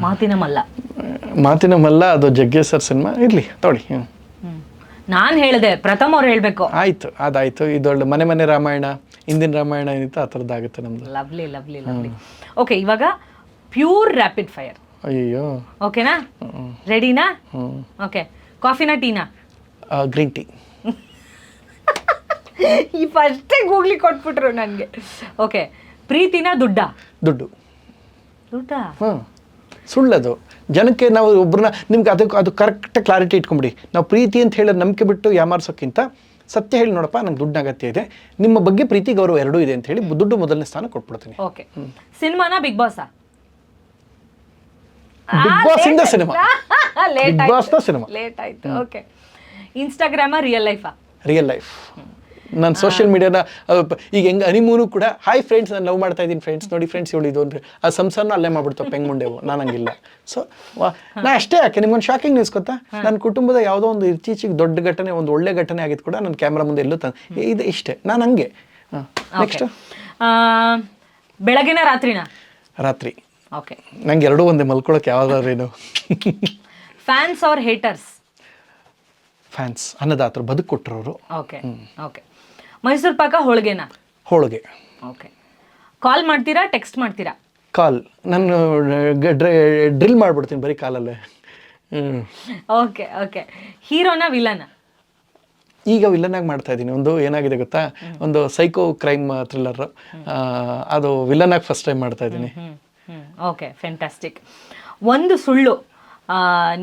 ಮಾತಿನ ಮಲ್ಲ, ಅದು ಜಗ್ಗೇಶ್ ಸರ್ ಸಿನಿಮಾ ಇರಲಿ, ತೊಗೊಳ್ಳಿ. ನಾನು ಹೇಳಿದೆ, ಪ್ರಥಮ್ ಅವ್ರು ಹೇಳಬೇಕು. ಆಯ್ತು, ಅದಾಯ್ತು. ಇದೊಳ್ಳೆ ಮನೆ ರಾಮಾಯಣ, ಹಿಂದಿನ ರಾಮಾಯಣ ಏನಿತ್ತು ಆ ಥರದ್ದಾಗುತ್ತೆ ನಮ್ದು. ಲವ್ಲಿ. ಓಕೆ, ಇವಾಗ ಪ್ಯೂರ್ ರ್ಯಾಪಿಡ್ ಫೈರ್. ಅಯ್ಯೋ, ಓಕೆನಾ? ರೆಡಿನಾ? ಓಕೆ, ಕಾಫಿನಾ ಟೀನಾ? Green tea. ಈ ಫಸ್ಟೇ ಗೂಗ್ಲಿ ಕೊಟ್ಬಿಟ್ರು ನನಗೆ. ಓಕೆ, ಪ್ರೀತಿನಾ ದುಡ್ಡು? ಹಾಂ, ಸುಳ್ಳದು. ಜನಕ್ಕೆ ನಾವು ಒಬ್ಬರನ್ನ, ನಿಮ್ಗೆ ಅದು ಕರೆಕ್ಟ್ ಕ್ಲಾರಿಟಿ ಇಟ್ಕೊಂಬಿಡಿ. ನಾವು ಪ್ರೀತಿ ಅಂತ ಹೇಳೋದು ನಂಬಿಕೆ ಬಿಟ್ಟು ಯಾಮಾರ್ಸೋಕ್ಕಿಂತ ಸತ್ಯ ಹೇಳಿ, ನೋಡಪ್ಪ ನಂಗೆ ದುಡ್ಡಿನ ಅಗತ್ಯ ಇದೆ, ನಿಮ್ಮ ಬಗ್ಗೆ ಪ್ರೀತಿ ಗೌರವ ಎರಡೂ ಇದೆ ಅಂತ ಹೇಳಿ ದುಡ್ಡು ಮೊದಲನೇ ಸ್ಥಾನ ಕೊಟ್ಬಿಡ್ತೀನಿ. ಓಕೆ, ಸಿನಿಮಾನಾ ಬಿಗ್ ಬಾಸಾ? ಬಿಗ್ ಬಾಸ್ ಇಂದ ಸಿನಿಮಾ, ಬಿಗ್ ಬಾಸ್ ದ ಸಿನಿಮಾ. ಲೇಟ್ ಆಯ್ತು. ಓಕೆ, ಇನ್ಸ್ಟಾಗ್ರಾಮಾ ರಿಯಲ್ ಲೈಫಾ? Real life. ನಾನು ಸೋಷಿಯಲ್ ಮೀಡಿಯಾನ ಈಗ ಹೆಂಗೆ ಹನಿಮೂನು ಕೂಡ, ಹಾಯ್ ಫ್ರೆಂಡ್ಸ್, ನಾನು ಲವ್ ಮಾಡ್ತಾ ಇದ್ದೀನಿ ಫ್ರೆಂಡ್ಸ್, ನೋಡಿ ಫ್ರೆಂಡ್ಸ್ ಹೇಳಿದ್ದು ಅಂದರೆ ಆ ಸಂಸಾರನ ಅಲ್ಲೇ ಮಾಡ್ಬಿಡ್ತಾವೆ ಪೆಂಗುಂಡೆವು. ನಾನು ಹಂಗಿಲ್ಲ. ಸೊ ನಾ ಅಷ್ಟೇ. ಯಾಕೆ ನಿಮ್ಗೊಂದು ಶಾಕಿಂಗ್ ನ್ಯೂಸ್ ಗೊತ್ತಾ? ನನ್ನ ಕುಟುಂಬದ ಯಾವುದೋ ಒಂದು ಇತ್ತೀಚೆಗೆ ದೊಡ್ಡ ಘಟನೆ, ಒಂದು ಒಳ್ಳೆ ಘಟನೆ ಆಗಿದ್ದು ಕೂಡ ನನ್ನ ಕ್ಯಾಮ್ರಾ ಮುಂದೆ ಎಲ್ಲೂ ಇದು ಇಷ್ಟೇ. ನಾನು ಹಂಗೆ. ನೆಕ್ಸ್ಟ್, ಬೆಳಗಿನ ರಾತ್ರಿನಾ? ರಾತ್ರಿ. ಓಕೆ, ನಂಗೆ ಎರಡೂ ಒಂದೇ, ಮಲ್ಕೊಳಕ್ಕೆ ಯಾವ್ದಾದ್ರೇನು. Fans or haters? ಫ್ಯಾನ್ಸ್, ಅನ್ನದಾತರು, ಬದುಕು ಕೊಟ್ಟರೋರು. ಓಕೆ. ಮೈಸೂರು ಪಾಕ ಹೋಳಿಗೆನಾ? ಹೋಳಿಗೆ. ಓಕೆ, ಕಾಲ್ ಮಾಡ್ತೀರಾ, ಟೆಕ್ಸ್ಟ್ ಮಾಡ್ತೀರಾ? ಕಾಲ್. ನಾನು ಡ್ರಿಲ್ ಮಾಡ್ಬಿಡ್ತೀನಿ ಬರೀ ಕಾಲಲ್ಲೇ. Okay, ಹೀರೋನಾ villain? ಈಗ ವಿಲನ್ನಾಗಿ ಮಾಡ್ತಾ ಇದ್ದೀನಿ. ಒಂದು ಏನಾಗಿದೆ ಗೊತ್ತಾ, ಒಂದು ಸೈಕೋ ಕ್ರೈಮ್ ಥ್ರಿಲ್ಲರ್, ಅದು ವಿಲನ್ನಾಗಿ ಫಸ್ಟ್ ಟೈಮ್ ಮಾಡ್ತಾ ಇದ್ದೀನಿ. Okay, fantastic. ಒಂದು ಸುಳ್ಳು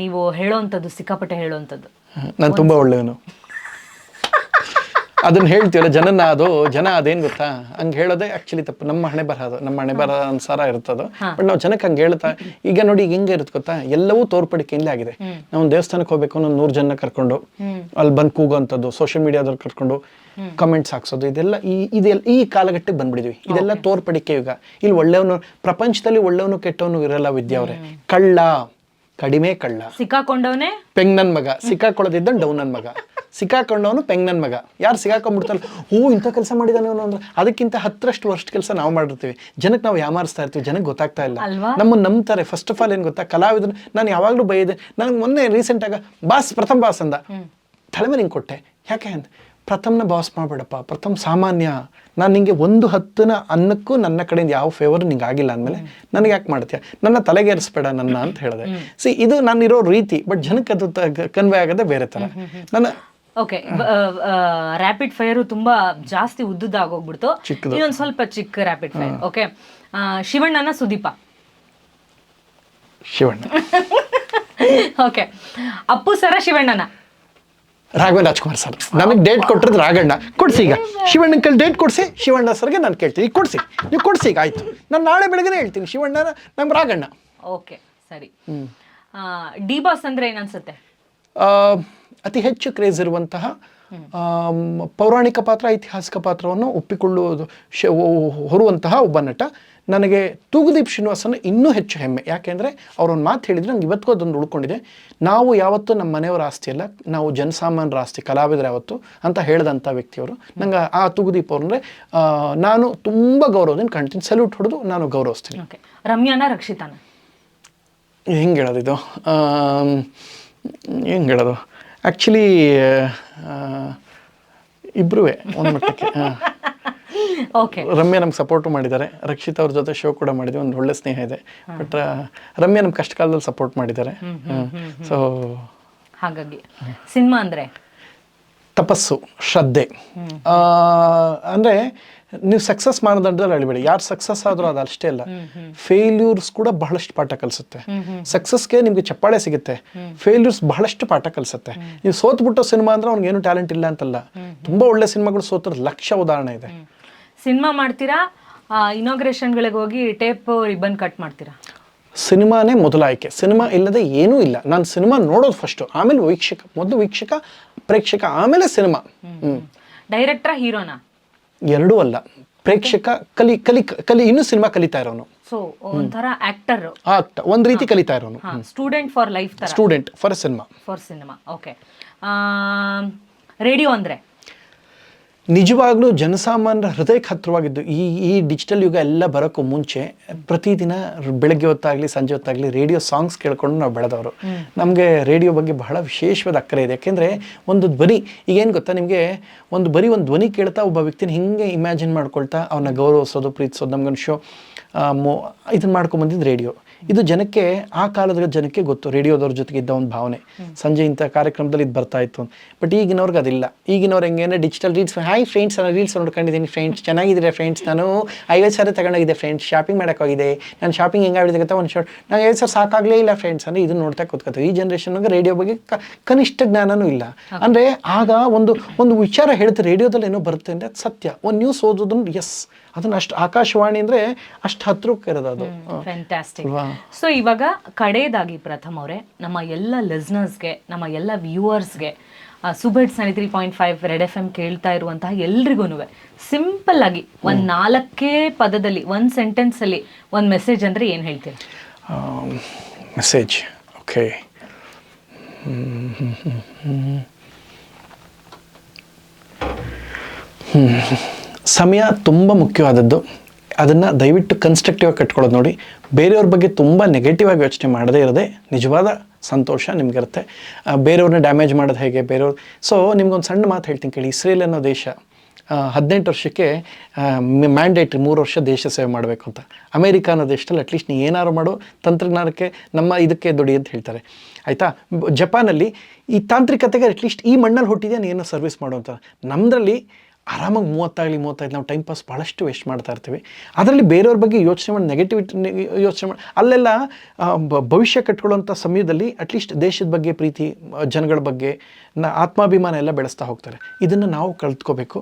ನೀವು ಹೇಳೋವಂಥದ್ದು, ಸಿಕ್ಕಾಪಟ್ಟೆ ಹೇಳೋವಂಥದ್ದು. ನಾನು ತುಂಬ ಒಳ್ಳೆಯವನು, ಅದನ್ನ ಹೇಳ್ತೀವಲ್ಲ ಜನ ಅದೇನು ಗೊತ್ತಾ, ಹಂಗೆ ಹೇಳೋದೇ ಆ್ಯಕ್ಚುಲಿ ತಪ್ಪು. ನಮ್ಮ ಹಣೆ ಬರ ಅನುಸಾರ ಇರ್ತದೆ. ಬಟ್ ನಾವು ಜನಕ್ಕೆ ಹಂಗೆ ಹೇಳ್ತಾ, ಈಗ ನೋಡಿ ಈಗ ಹೆಂಗೆ ಇರುತ್ತೆ ಗೊತ್ತಾ, ಎಲ್ಲವೂ ತೋರ್ಪಡಿಕೆಯಿಂದ ಆಗಿದೆ. ನಾವು ಒಂದು ದೇವಸ್ಥಾನಕ್ಕೆ ಹೋಗ್ಬೇಕು, ಒಂದು 100 ಜನ ಕರ್ಕೊಂಡು ಅಲ್ಲಿ ಬಂದು ಕೂಗೋಂಥದ್ದು, ಸೋಷಿಯಲ್ ಮೀಡಿಯಾದವ್ರು ಕರ್ಕೊಂಡು ಕಮೆಂಟ್ಸ್ ಹಾಕ್ಸೋದು, ಇದೆಲ್ಲ ಈ ಕಾಲಘಟ್ಟಕ್ಕೆ ಬಂದ್ಬಿಡಿದ್ವಿ. ಇದೆಲ್ಲ ತೋರ್ಪಡಿಕೆ ಯುಗ. ಇಲ್ಲಿ ಒಳ್ಳೆಯವನು, ಪ್ರಪಂಚದಲ್ಲಿ ಒಳ್ಳೆಯವನು ಕೆಟ್ಟವನು ಇರಲ್ಲ ವಿದ್ಯಾವ್ರೆ. ಕಡಿಮೆ ಕಳ್ಳ, ಸಿಕ್ಕಾಕೊಂಡವನೇ ಪೆಂಗ್ ನನ್ ಮಗ, ಸಿಕ್ಕಾಕೊಳ್ಳೋದಿದ್ದ ಡೌನ್ ನನ್ ಮಗ, ಸಿಕ್ಕಾಕೊಂಡವನು ಪೆಂಗ್ ನನ್ ಮಗ. ಯಾರು ಸಿಕ್ಕಾಕೊಂಡ್ಬಿಡ್ತಾರಲ್ಲ, ಇಂಥ ಕೆಲಸ ಮಾಡಿದಾನೆ ಅವನು ಅಂದ್ರೆ ಅದಕ್ಕಿಂತ 10ರಷ್ಟು ವರ್ಷ ಕೆಲಸ ನಾವು ಮಾಡಿರ್ತೀವಿ. ಜನಕ್ಕೆ ನಾವು ಯಾಮಾರಿಸ್ತಾ ಇರ್ತೀವಿ, ಜನಕ್ಕೆ ಗೊತ್ತಾಗ್ತಾ ಇಲ್ಲ, ನಮ್ಮನ್ನು ನಂಬ್ತಾರೆ. ಫಸ್ಟ್ ಆಫ್ ಆಲ್ ಏನು ಗೊತ್ತಾ, ಕಲಾವಿದನು ನಾನು ಯಾವಾಗಲೂ ಬೈದೆ. ನನಗೆ ಮೊನ್ನೆ ರೀಸೆಂಟಾಗ ಪ್ರಥಮ್ ಬಾಸ್ ಅಂದ, ತಲೆ ಮೇಲೆ ಹಿಂಗೆ ಕೊಟ್ಟೆ. ಯಾಕೆ ಅಂತ, ಪ್ರಥಮ್ನ ಬಾಸ್ ಮಾಡಬೇಡಪ್ಪ, ಪ್ರಥಮ್ ಸಾಮಾನ್ಯ. ನಾನು ನಿಂಗೆ 1/10 ಅನ್ನಕ್ಕೂ ನನ್ನ ಕಡೆಯಿಂದ ಯಾವ ಫೇವರ್ ನಿಂಗೆ ಆಗಿಲ್ಲ ಅಂದಮೇಲೆ ನನಗೆ ಯಾಕೆ ಮಾಡ್ತೀಯ, ನನ್ನ ತಲೆಗೇರಿಸ್ಬೇಡ ನನ್ನ ಅಂತ ಹೇಳಿದೆ. ಇದು ನಾನಿರೋ ರೀತಿ. ಬಟ್ ಜನಕ್ಕೆ ಅದು ಕನ್ವೆ ಆಗೋದೇ ಬೇರೆ ಥರ. ಓಕೆ, ರ್ಯಾಪಿಡ್ ಫೈರು ತುಂಬಾ ಜಾಸ್ತಿ ಉದ್ದುದಾಗೋಗ್ಬಿಡ್ತು. ಇನ್ನೊಂದು ಸ್ವಲ್ಪ ಚಿಕ್ಕ ರ್ಯಾಪಿಡ್ ಫೈರ್. ಓಕೆ, ಶಿವಣ್ಣನ ಸುದೀಪ? ಶಿವಣ್ಣ. ಓಕೆ, ಅಪ್ಪು ಸರ ಶಿವಣ್ಣನ? ರಾಘವೇಂದ್ರ ರಾಜ್ಕುಮಾರ್ ಸರ್. ನನಗೆ ಡೇಟ್ ಕೊಟ್ಟಿರೋದು ರಾಘಣ್ಣ. ಕೊಡ್ಸಿ ಈಗ ಶಿವಣ್ಣನ ಕೈಲಿ ಡೇಟ್ ಕೊಡಿಸಿ, ಶಿವಣ್ಣ ಸರ್ಗೆ ನಾನು ಕೇಳ್ತೀನಿ, ಈಗ ಕೊಡಿಸಿ, ನೀವು ಕೊಡಿಸಿ ಈಗ. ಆಯಿತು, ನಾನು ನಾಳೆ ಬೆಳಗ್ಗೆ ಹೇಳ್ತೀನಿ ಶಿವಣ್ಣನ, ನಮ್ಮ ರಾಘಣ್ಣ. ಓಕೆ ಸರಿ. ಡಿ ಬಾಸ್ ಅಂದ್ರೆ ಏನನ್ಸುತ್ತೆ? ಅತಿ ಹೆಚ್ಚು ಕ್ರೇಜ್ ಇರುವಂತಹ ಪೌರಾಣಿಕ ಪಾತ್ರ, ಐತಿಹಾಸಿಕ ಪಾತ್ರವನ್ನು ಒಪ್ಪಿಕೊಳ್ಳುವುದು ಹೊರುವಂತಹ ಒಬ್ಬ ನಟ. ನನಗೆ ತೂಗುದೀಪ್ ಶ್ರೀನಿವಾಸನ್ ಇನ್ನೂ ಹೆಚ್ಚು ಹೆಮ್ಮೆ. ಯಾಕೆಂದರೆ ಅವರೊಂದು ಮಾತು ಹೇಳಿದರೆ ನಂಗೆ ಇವತ್ತಿಗೂ ಅದೊಂದು ಉಳ್ಕೊಂಡಿದೆ. ನಾವು ಯಾವತ್ತೂ ನಮ್ಮ ಮನೆಯವರ ಆಸ್ತಿ ಅಲ್ಲ, ನಾವು ಜನಸಾಮಾನ್ಯರ ಆಸ್ತಿ, ಕಲಾವಿದರು ಯಾವತ್ತು ಅಂತ ಹೇಳಿದಂಥ ವ್ಯಕ್ತಿಯವರು. ನಂಗೆ ಆ ತೂಗುದೀಪ್ ಅವ್ರಂದರೆ ನಾನು ತುಂಬ ಗೌರವದಿಂದ ಕಾಣ್ತೀನಿ, ಸಲ್ಯೂಟ್ ಹೊಡೆದು ನಾನು ಗೌರವಿಸ್ತೀನಿ. ರಮ್ಯಾನ ರಕ್ಷಿತಾನ ಹೆಂಗೆ ಹೇಳೋದು ಇದು, ಹೆಂಗೆ ಹೇಳೋದು, ಆ್ಯಕ್ಚುಲಿ ಇಬ್ಬರೂ ಒಂದು ಮಟ್ಟಕ್ಕೆ. ರಮ್ಯಾ ನಮ್ಗೆ ಸಪೋರ್ಟು ಮಾಡಿದ್ದಾರೆ, ರಕ್ಷಿತ್ ಅವ್ರ ಜೊತೆ ಶೋ ಕೂಡ ಮಾಡಿದ್ವಿ, ಒಂದು ಒಳ್ಳೆ ಸ್ನೇಹ ಇದೆ. ಬಟ್ ರಮ್ಯಾ ನಮ್ಗೆ ಕಷ್ಟ ಕಾಲದಲ್ಲಿ ಸಪೋರ್ಟ್ ಮಾಡಿದ್ದಾರೆ. ಸೊ ಹಾಗಾಗಿ ಸಿನಿಮಾ ಅಂದರೆ ತಪಸ್ಸು, ಶ್ರದ್ಧೆ. ಅಂದರೆ ನೀವು ಸಕ್ಸಸ್ ಮಾನದಂಡದಲ್ಲಿ ಅಳಿಬೇಡಿ. ಯಾರು ಸಕ್ಸಸ್ ಆದರೂ ಅದು ಅಷ್ಟೇ ಅಲ್ಲ, ಫೇಲ್ಯೂರ್ಸ್ ಕೂಡ ಬಹಳಷ್ಟು ಪಾಠ ಕಲಿಸುತ್ತೆ. ಸಕ್ಸಸ್ಗೆ ನಿಮಗೆ ಚಪ್ಪಾಳೆ ಸಿಗುತ್ತೆ, ಫೇಲ್ಯೂರ್ಸ್ ಬಹಳಷ್ಟು ಪಾಠ ಕಲಿಸುತ್ತೆ. ನೀವು ಸೋತ್ಬಿಟ್ಟೋ ಸಿನಿಮಾ ಅಂದ್ರೆ ಅವ್ನಿಗೇನು ಟ್ಯಾಲೆಂಟ್ ಇಲ್ಲ ಅಂತಲ್ಲ, ತುಂಬ ಒಳ್ಳೆ ಸಿನಿಮಾಗಳು ಸೋತ್ರ ಲಕ್ಷ ಉದಾಹರಣೆ ಇದೆ. ಸಿನಿಮಾ ಮಾಡ್ತೀರಾ, ಇನಾಗ್ರೇಷನ್ಗಳಿಗೆ ಹೋಗಿ ಟೇಪ್ ರಿಬ್ಬನ್ ಕಟ್ ಮಾಡ್ತೀರಾ? ಸಿನಿಮಾನೇ ಮೊದಲ ಆಯ್ಕೆ. ಸಿನಿಮಾ ಇಲ್ಲದೆ ಏನೂ ಇಲ್ಲ. ನಾನು ಸಿನಿಮಾ ನೋಡೋದು ಫಸ್ಟು, ಆಮೇಲೆ ವೀಕ್ಷಕ, ಮೊದಲು ವೀಕ್ಷಕ, ಪ್ರೇಕ್ಷಕ, ಆಮೇಲೆ ಸಿನಿಮಾ. ಡೈರೆಕ್ಟ್ರಾ ಹೀರೋನಾ? ಎರಡೂ ಅಲ್ಲ, ಪ್ರೇಕ್ಷಕ, ಕಲಿ ಕಲಿ ಕಲಿ ಇನ್ನೂ ಸಿನಿಮಾ ಕಲಿತಾ ಇರೋನು. ಸೊ ಒಂಥರ ಆಕ್ಟರ್, ಒಂದು ರೀತಿ ಕಲಿತಾ ಇರೋನು. ಸ್ಟೂಡೆಂಟ್ ಫಾರ್ ಲೈಫ್ ತರ. Student for cinema. For cinema. Okay. Radio ಅಂದರೆ ನಿಜವಾಗ್ಲೂ ಜನಸಾಮಾನ್ಯರ ಹೃದಯಕ್ಕೆ ಹತ್ತಿರವಾಗಿದ್ದು. ಈ ಡಿಜಿಟಲ್ ಯುಗ ಎಲ್ಲ ಬರೋಕ್ಕೂ ಮುಂಚೆ ಪ್ರತಿದಿನ ಬೆಳಗ್ಗೆ ಹೊತ್ತಾಗಲಿ ಸಂಜೆ ಹೊತ್ತಾಗಲಿ ರೇಡಿಯೋ ಸಾಂಗ್ಸ್ ಕೇಳ್ಕೊಂಡು ನಾವು ಬೆಳೆದವರು. ನಮಗೆ ರೇಡಿಯೋ ಬಗ್ಗೆ ಬಹಳ ವಿಶೇಷವಾದ ಅಕ್ಕರೆ ಇದೆ. ಯಾಕೆಂದರೆ ಒಂದು ಧ್ವನಿ, ಈಗೇನು ಗೊತ್ತಾ ನಿಮಗೆ, ಒಂದು ಧ್ವನಿ ಕೇಳ್ತಾ ಒಬ್ಬ ವ್ಯಕ್ತಿನ ಹಿಂಗೆ ಇಮ್ಯಾಜಿನ್ ಮಾಡ್ಕೊಳ್ತಾ ಅವನ್ನ ಗೌರವಿಸೋದು, ಪ್ರೀತಿಸೋದು, ನಮ್ಗೊಂದು ಶೋ ಇದನ್ನು ಮಾಡ್ಕೊಂಬಂದಿದ್ದು ರೇಡಿಯೋ. ಇದು ಜನಕ್ಕೆ, ಆ ಕಾಲದ ಜನಕ್ಕೆ ಗೊತ್ತು ರೇಡಿಯೋದವ್ರ ಜೊತೆಗೆ ಇದ್ದ ಒಂದು ಭಾವನೆ. ಸಂಜೆ ಇಂಥ ಕಾರ್ಯಕ್ರಮದಲ್ಲಿ ಇದು ಬರ್ತಾ ಇತ್ತು. ಬಟ್ ಈಗಿನವ್ರಿಗೆ ಅದಿಲ್ಲ. ಈಗಿನವ್ರು ಹೆಂಗೇನೆ ಡಿಜಿಟಲ್ ರೀಲ್ಸ್, ಹಾಯ್ ಫ್ರೆಂಡ್ಸ್, ನಾನು ರೀಲ್ಸ್ ನೋಡ್ಕೊಂಡಿದ್ದೀನಿ ಫ್ರೆಂಡ್ಸ್, ಚೆನ್ನಾಗಿದ್ದೀರಾ ಫ್ರೆಂಡ್ಸ್, ನಾನು 50 ಸಾವಿರ ತಗೊಂಡೋಗಿದೆ ಫ್ರೆಂಡ್ಸ್, ಶಾಪಿಂಗ್ ಮಾಡೋಕ್ಕೋಗಿದೆ, ನಾನು ಶಾಪಿಂಗ್ ಹೆಂಗಾಗಿದೆ ಗೊತ್ತಾ, ಒಂದು ಶಾರ್ಟ್ ನಾನು 50 ಸಾವಿರ ಸಾಕಾಗಲೇ ಇಲ್ಲ ಫ್ರೆಂಡ್ಸ್ ಅಂದರೆ ಇದನ್ನು ನೋಡ್ತಾ ಕೂತ್ಕೋತೀವಿ. ಈ ಜನ್ರೇಷನ್ಗೆ ರೇಡಿಯೋ ಬಗ್ಗೆ ಕನಿಷ್ಠ ಜ್ಞಾನನೂ ಇಲ್ಲ. ಅಂದರೆ ಆಗ ಒಂದು ವಿಚಾರ ಹೇಳ್ತಾರೆ ರೇಡಿಯೋದಲ್ಲಿ ಏನೋ ಬರುತ್ತೆ ಅಂದರೆ ಅದು ಸತ್ಯ. ಒಂದು ನ್ಯೂಸ್ ಓದೋದನ್ನು ಎಸ್, ಅದನ್ನು ಅಷ್ಟು ಆಕಾಶವಾಣಿ ಅಂದರೆ ಅಷ್ಟು ಹತ್ರಕ್ಕೆ ಇರೋದು ಅದು. ಫ್ಯಾಂಟಾಸ್ಟಿಕ್. ಸೊ ಇವಾಗ ಕಡೆಯದಾಗಿ ಪ್ರಥಮ್ ಅವರೇ, ನಮ್ಮ ಎಲ್ಲ ಲಿಸ್ನರ್ಸ್ಗೆ, ನಮ್ಮ ಎಲ್ಲ ವ್ಯೂವರ್ಸ್ಗೆ, ಸೂಪರ್ ಹಿಟ್ಸ್ 93.5 ರೆಡ್ FM ಕೇಳ್ತಾ ಇರುವಂತಹ ಎಲ್ರಿಗೂ ಸಿಂಪಲ್ ಆಗಿ ಒಂದು 4 ಪದದಲ್ಲಿ, ಒಂದು ಸೆಂಟೆನ್ಸಲ್ಲಿ ಒಂದು ಮೆಸೇಜ್ ಅಂದರೆ ಏನು ಹೇಳ್ತೀರಾ? ಮೆಸೇಜ್, ಓಕೆ, ಸಮಯ ತುಂಬ ಮುಖ್ಯವಾದದ್ದು. ಅದನ್ನು ದಯವಿಟ್ಟು ಕನ್ಸ್ಟ್ರಕ್ಟಿವ್ ಆಗಿ ಕಟ್ಕೊಳ್ಳೋದು ನೋಡಿ. ಬೇರೆಯವ್ರ ಬಗ್ಗೆ ತುಂಬ ನೆಗೆಟಿವ್ ಆಗಿ ಯೋಚನೆ ಮಾಡದೇ ಇರೋದೇ ನಿಜವಾದ ಸಂತೋಷ ನಿಮಗಿರುತ್ತೆ. ಬೇರೆಯವ್ರನ್ನ ಡ್ಯಾಮೇಜ್ ಮಾಡೋದು ಹೇಗೆ, ಬೇರೆಯವ್ರು. ಸೊ ನಿಮ್ಗೊಂದು ಸಣ್ಣ ಮಾತು ಹೇಳ್ತೀನಿ ಕೇಳಿ. ಇಸ್ರೇಲ್ ಅನ್ನೋ ದೇಶ 18 ವರ್ಷಕ್ಕೆ ಮ್ಯಾಂಡೇಟ್ರಿ 3 ವರ್ಷ ದೇಶ ಸೇವೆ ಮಾಡಬೇಕು ಅಂತ. ಅಮೇರಿಕಾ ಅನ್ನೋ ದೇಶದಲ್ಲಿ ಅಟ್ಲೀಸ್ಟ್ ನೀವು ಏನಾರು ಮಾಡೋ ತಂತ್ರಜ್ಞಾನಕ್ಕೆ, ನಮ್ಮ ಇದಕ್ಕೆ ದುಡಿ ಅಂತ ಹೇಳ್ತಾರೆ, ಆಯಿತಾ. ಜಪಾನಲ್ಲಿ ಈ ತಾಂತ್ರಿಕತೆಗೆ ಅಟ್ಲೀಸ್ಟ್ ಈ ಮಣ್ಣಲ್ಲಿ ಹುಟ್ಟಿದೆ ನೀನು ಸರ್ವಿಸ್ ಮಾಡೋ ಅಂತ. ನಮ್ಮದ್ರಲ್ಲಿ ಆರಾಮಾಗಿ 35 ನಾವು ಟೈಮ್ ಪಾಸ್ ಭಾಳಷ್ಟು ವೇಸ್ಟ್ ಮಾಡ್ತಾ ಇರ್ತೀವಿ. ಅದರಲ್ಲಿ ಬೇರೆಯವ್ರ ಬಗ್ಗೆ ಯೋಚನೆ ಮಾಡಿ, ನೆಗೆಟಿವಿಟಿ ಯೋಚನೆ ಮಾಡಿ, ಅಲ್ಲೆಲ್ಲ ಭವಿಷ್ಯ ಕಟ್ಕೊಳ್ಳೋಂಥ ಸಮಯದಲ್ಲಿ ಅಟ್ಲೀಸ್ಟ್ ದೇಶದ ಬಗ್ಗೆ ಪ್ರೀತಿ, ಜನಗಳ ಬಗ್ಗೆ ಆತ್ಮಾಭಿಮಾನ ಎಲ್ಲ ಬೆಳೆಸ್ತಾ ಹೋಗ್ತಾರೆ. ಇದನ್ನು ನಾವು ಕಲ್ತ್ಕೋಬೇಕು.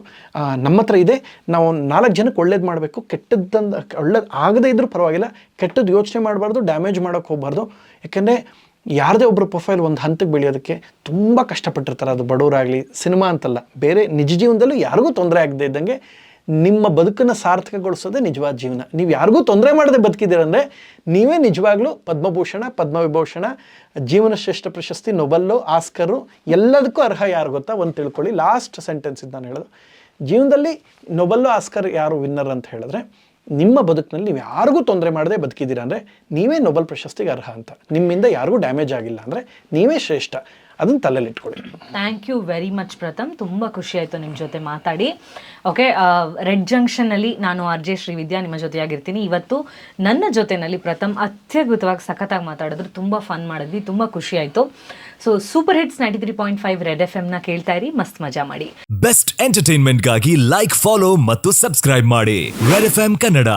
ನಮ್ಮ ಹತ್ರ ಇದೆ, ನಾವು 4 ಜನಕ್ಕೆ ಒಳ್ಳೇದು ಮಾಡಬೇಕು. ಕೆಟ್ಟದ್ದಂದು ಒಳ್ಳೇದು ಆಗದೇ ಇದ್ರೂ ಪರವಾಗಿಲ್ಲ, ಕೆಟ್ಟದ್ದು ಯೋಚನೆ ಮಾಡಬಾರ್ದು, ಡ್ಯಾಮೇಜ್ ಮಾಡೋಕ್ಕೆ ಹೋಗಬಾರ್ದು. ಯಾಕೆಂದರೆ ಯಾರದೇ ಒಬ್ಬರು ಪ್ರೊಫೈಲ್ ಒಂದು ಹಂತಕ್ಕೆ ಬೆಳೆಯೋದಕ್ಕೆ ತುಂಬ ಕಷ್ಟಪಟ್ಟಿರ್ತಾರೆ. ಅದು ಬಡವರಾಗಲಿ, ಸಿನಿಮಾ ಅಂತಲ್ಲ, ಬೇರೆ ನಿಜ ಜೀವನದಲ್ಲೂ ಯಾರಿಗೂ ತೊಂದರೆ ಆಗದೆ ಇದ್ದಂಗೆ ನಿಮ್ಮ ಬದುಕನ್ನು ಸಾರ್ಥಕಗೊಳಿಸೋದೇ ನಿಜವಾದ ಜೀವನ. ನೀವು ಯಾರಿಗೂ ತೊಂದರೆ ಮಾಡದೆ ಬದುಕಿದ್ದೀರಂದರೆ ನೀವೇ ನಿಜವಾಗ್ಲೂ ಪದ್ಮಭೂಷಣ, ಪದ್ಮವಿಭೂಷಣ, ಜೀವನ ಶ್ರೇಷ್ಠ ಪ್ರಶಸ್ತಿ, ನೊಬೆಲ್ಲು, ಆಸ್ಕರು ಎಲ್ಲದಕ್ಕೂ ಅರ್ಹ ಯಾರು ಗೊತ್ತಾ? ಒಂದು ತಿಳ್ಕೊಳ್ಳಿ. ಲಾಸ್ಟ್ ಸೆಂಟೆನ್ಸ್ ಇದು ನಾನು ಹೇಳೋದು. ಜೀವನದಲ್ಲಿ ನೊಬೆಲ್ಲು, ಆಸ್ಕರ್ ಯಾರು ವಿನ್ನರ್ ಅಂತ ಹೇಳಿದ್ರೆ, ನಿಮ್ಮ ಬದುಕಿನಲ್ಲಿ ನೀವು ಯಾರಿಗೂ ತೊಂದರೆ ಮಾಡದೆ ಬದುಕಿದ್ದೀರಾ ಅಂದರೆ ನೀವೇ ನೊಬೆಲ್ ಪ್ರಶಸ್ತಿಗೆ ಅರ್ಹ ಅಂತ. ನಿಮ್ಮಿಂದ ಯಾರಿಗೂ ಡ್ಯಾಮೇಜ್ ಆಗಿಲ್ಲ ಅಂದರೆ ನೀವೇ ಶ್ರೇಷ್ಠ. ಅದನ್ನು ತಲೆಯಲ್ಲಿ ಇಟ್ಕೊಳ್ಳಿ. ಥ್ಯಾಂಕ್ ಯು ವೆರಿ ಮಚ್ ಪ್ರಥಮ್, ತುಂಬ ಖುಷಿ ಆಯಿತು ನಿಮ್ಮ ಜೊತೆ ಮಾತಾಡಿ. ಓಕೆ, ರೆಡ್ ಜಂಕ್ಷನಲ್ಲಿ ನಾನು RJ ಶ್ರೀವಿದ್ಯಾ ನಿಮ್ಮ ಜೊತೆಯಾಗಿರ್ತೀನಿ. ಇವತ್ತು ನನ್ನ ಜೊತೆಯಲ್ಲಿ ಪ್ರಥಮ್ ಅತ್ಯದ್ಭುತವಾಗಿ ಸಖತ್ತಾಗಿ ಮಾತಾಡಿದ್ರು, ತುಂಬ ಫನ್ ಮಾಡಿದ್ವಿ, ತುಂಬ ಖುಷಿ ಆಯಿತು. So super hits 93.5 red FM ಕೇಳ್ತಾ ಇರಿ, ಮಸ್ತ್ ಮಜಾ ಮಾಡಿ. ಬೆಸ್ಟ್ ಎಂಟರ್ಟೈನ್ಮೆಂಟ್ಗಾಗಿ ಲೈಕ್, ಫಾಲೋ ಮತ್ತು ಸಬ್ಸ್ಕ್ರೈಬ್ ಮಾಡಿ ರೆಡ್ FM ಕನ್ನಡ.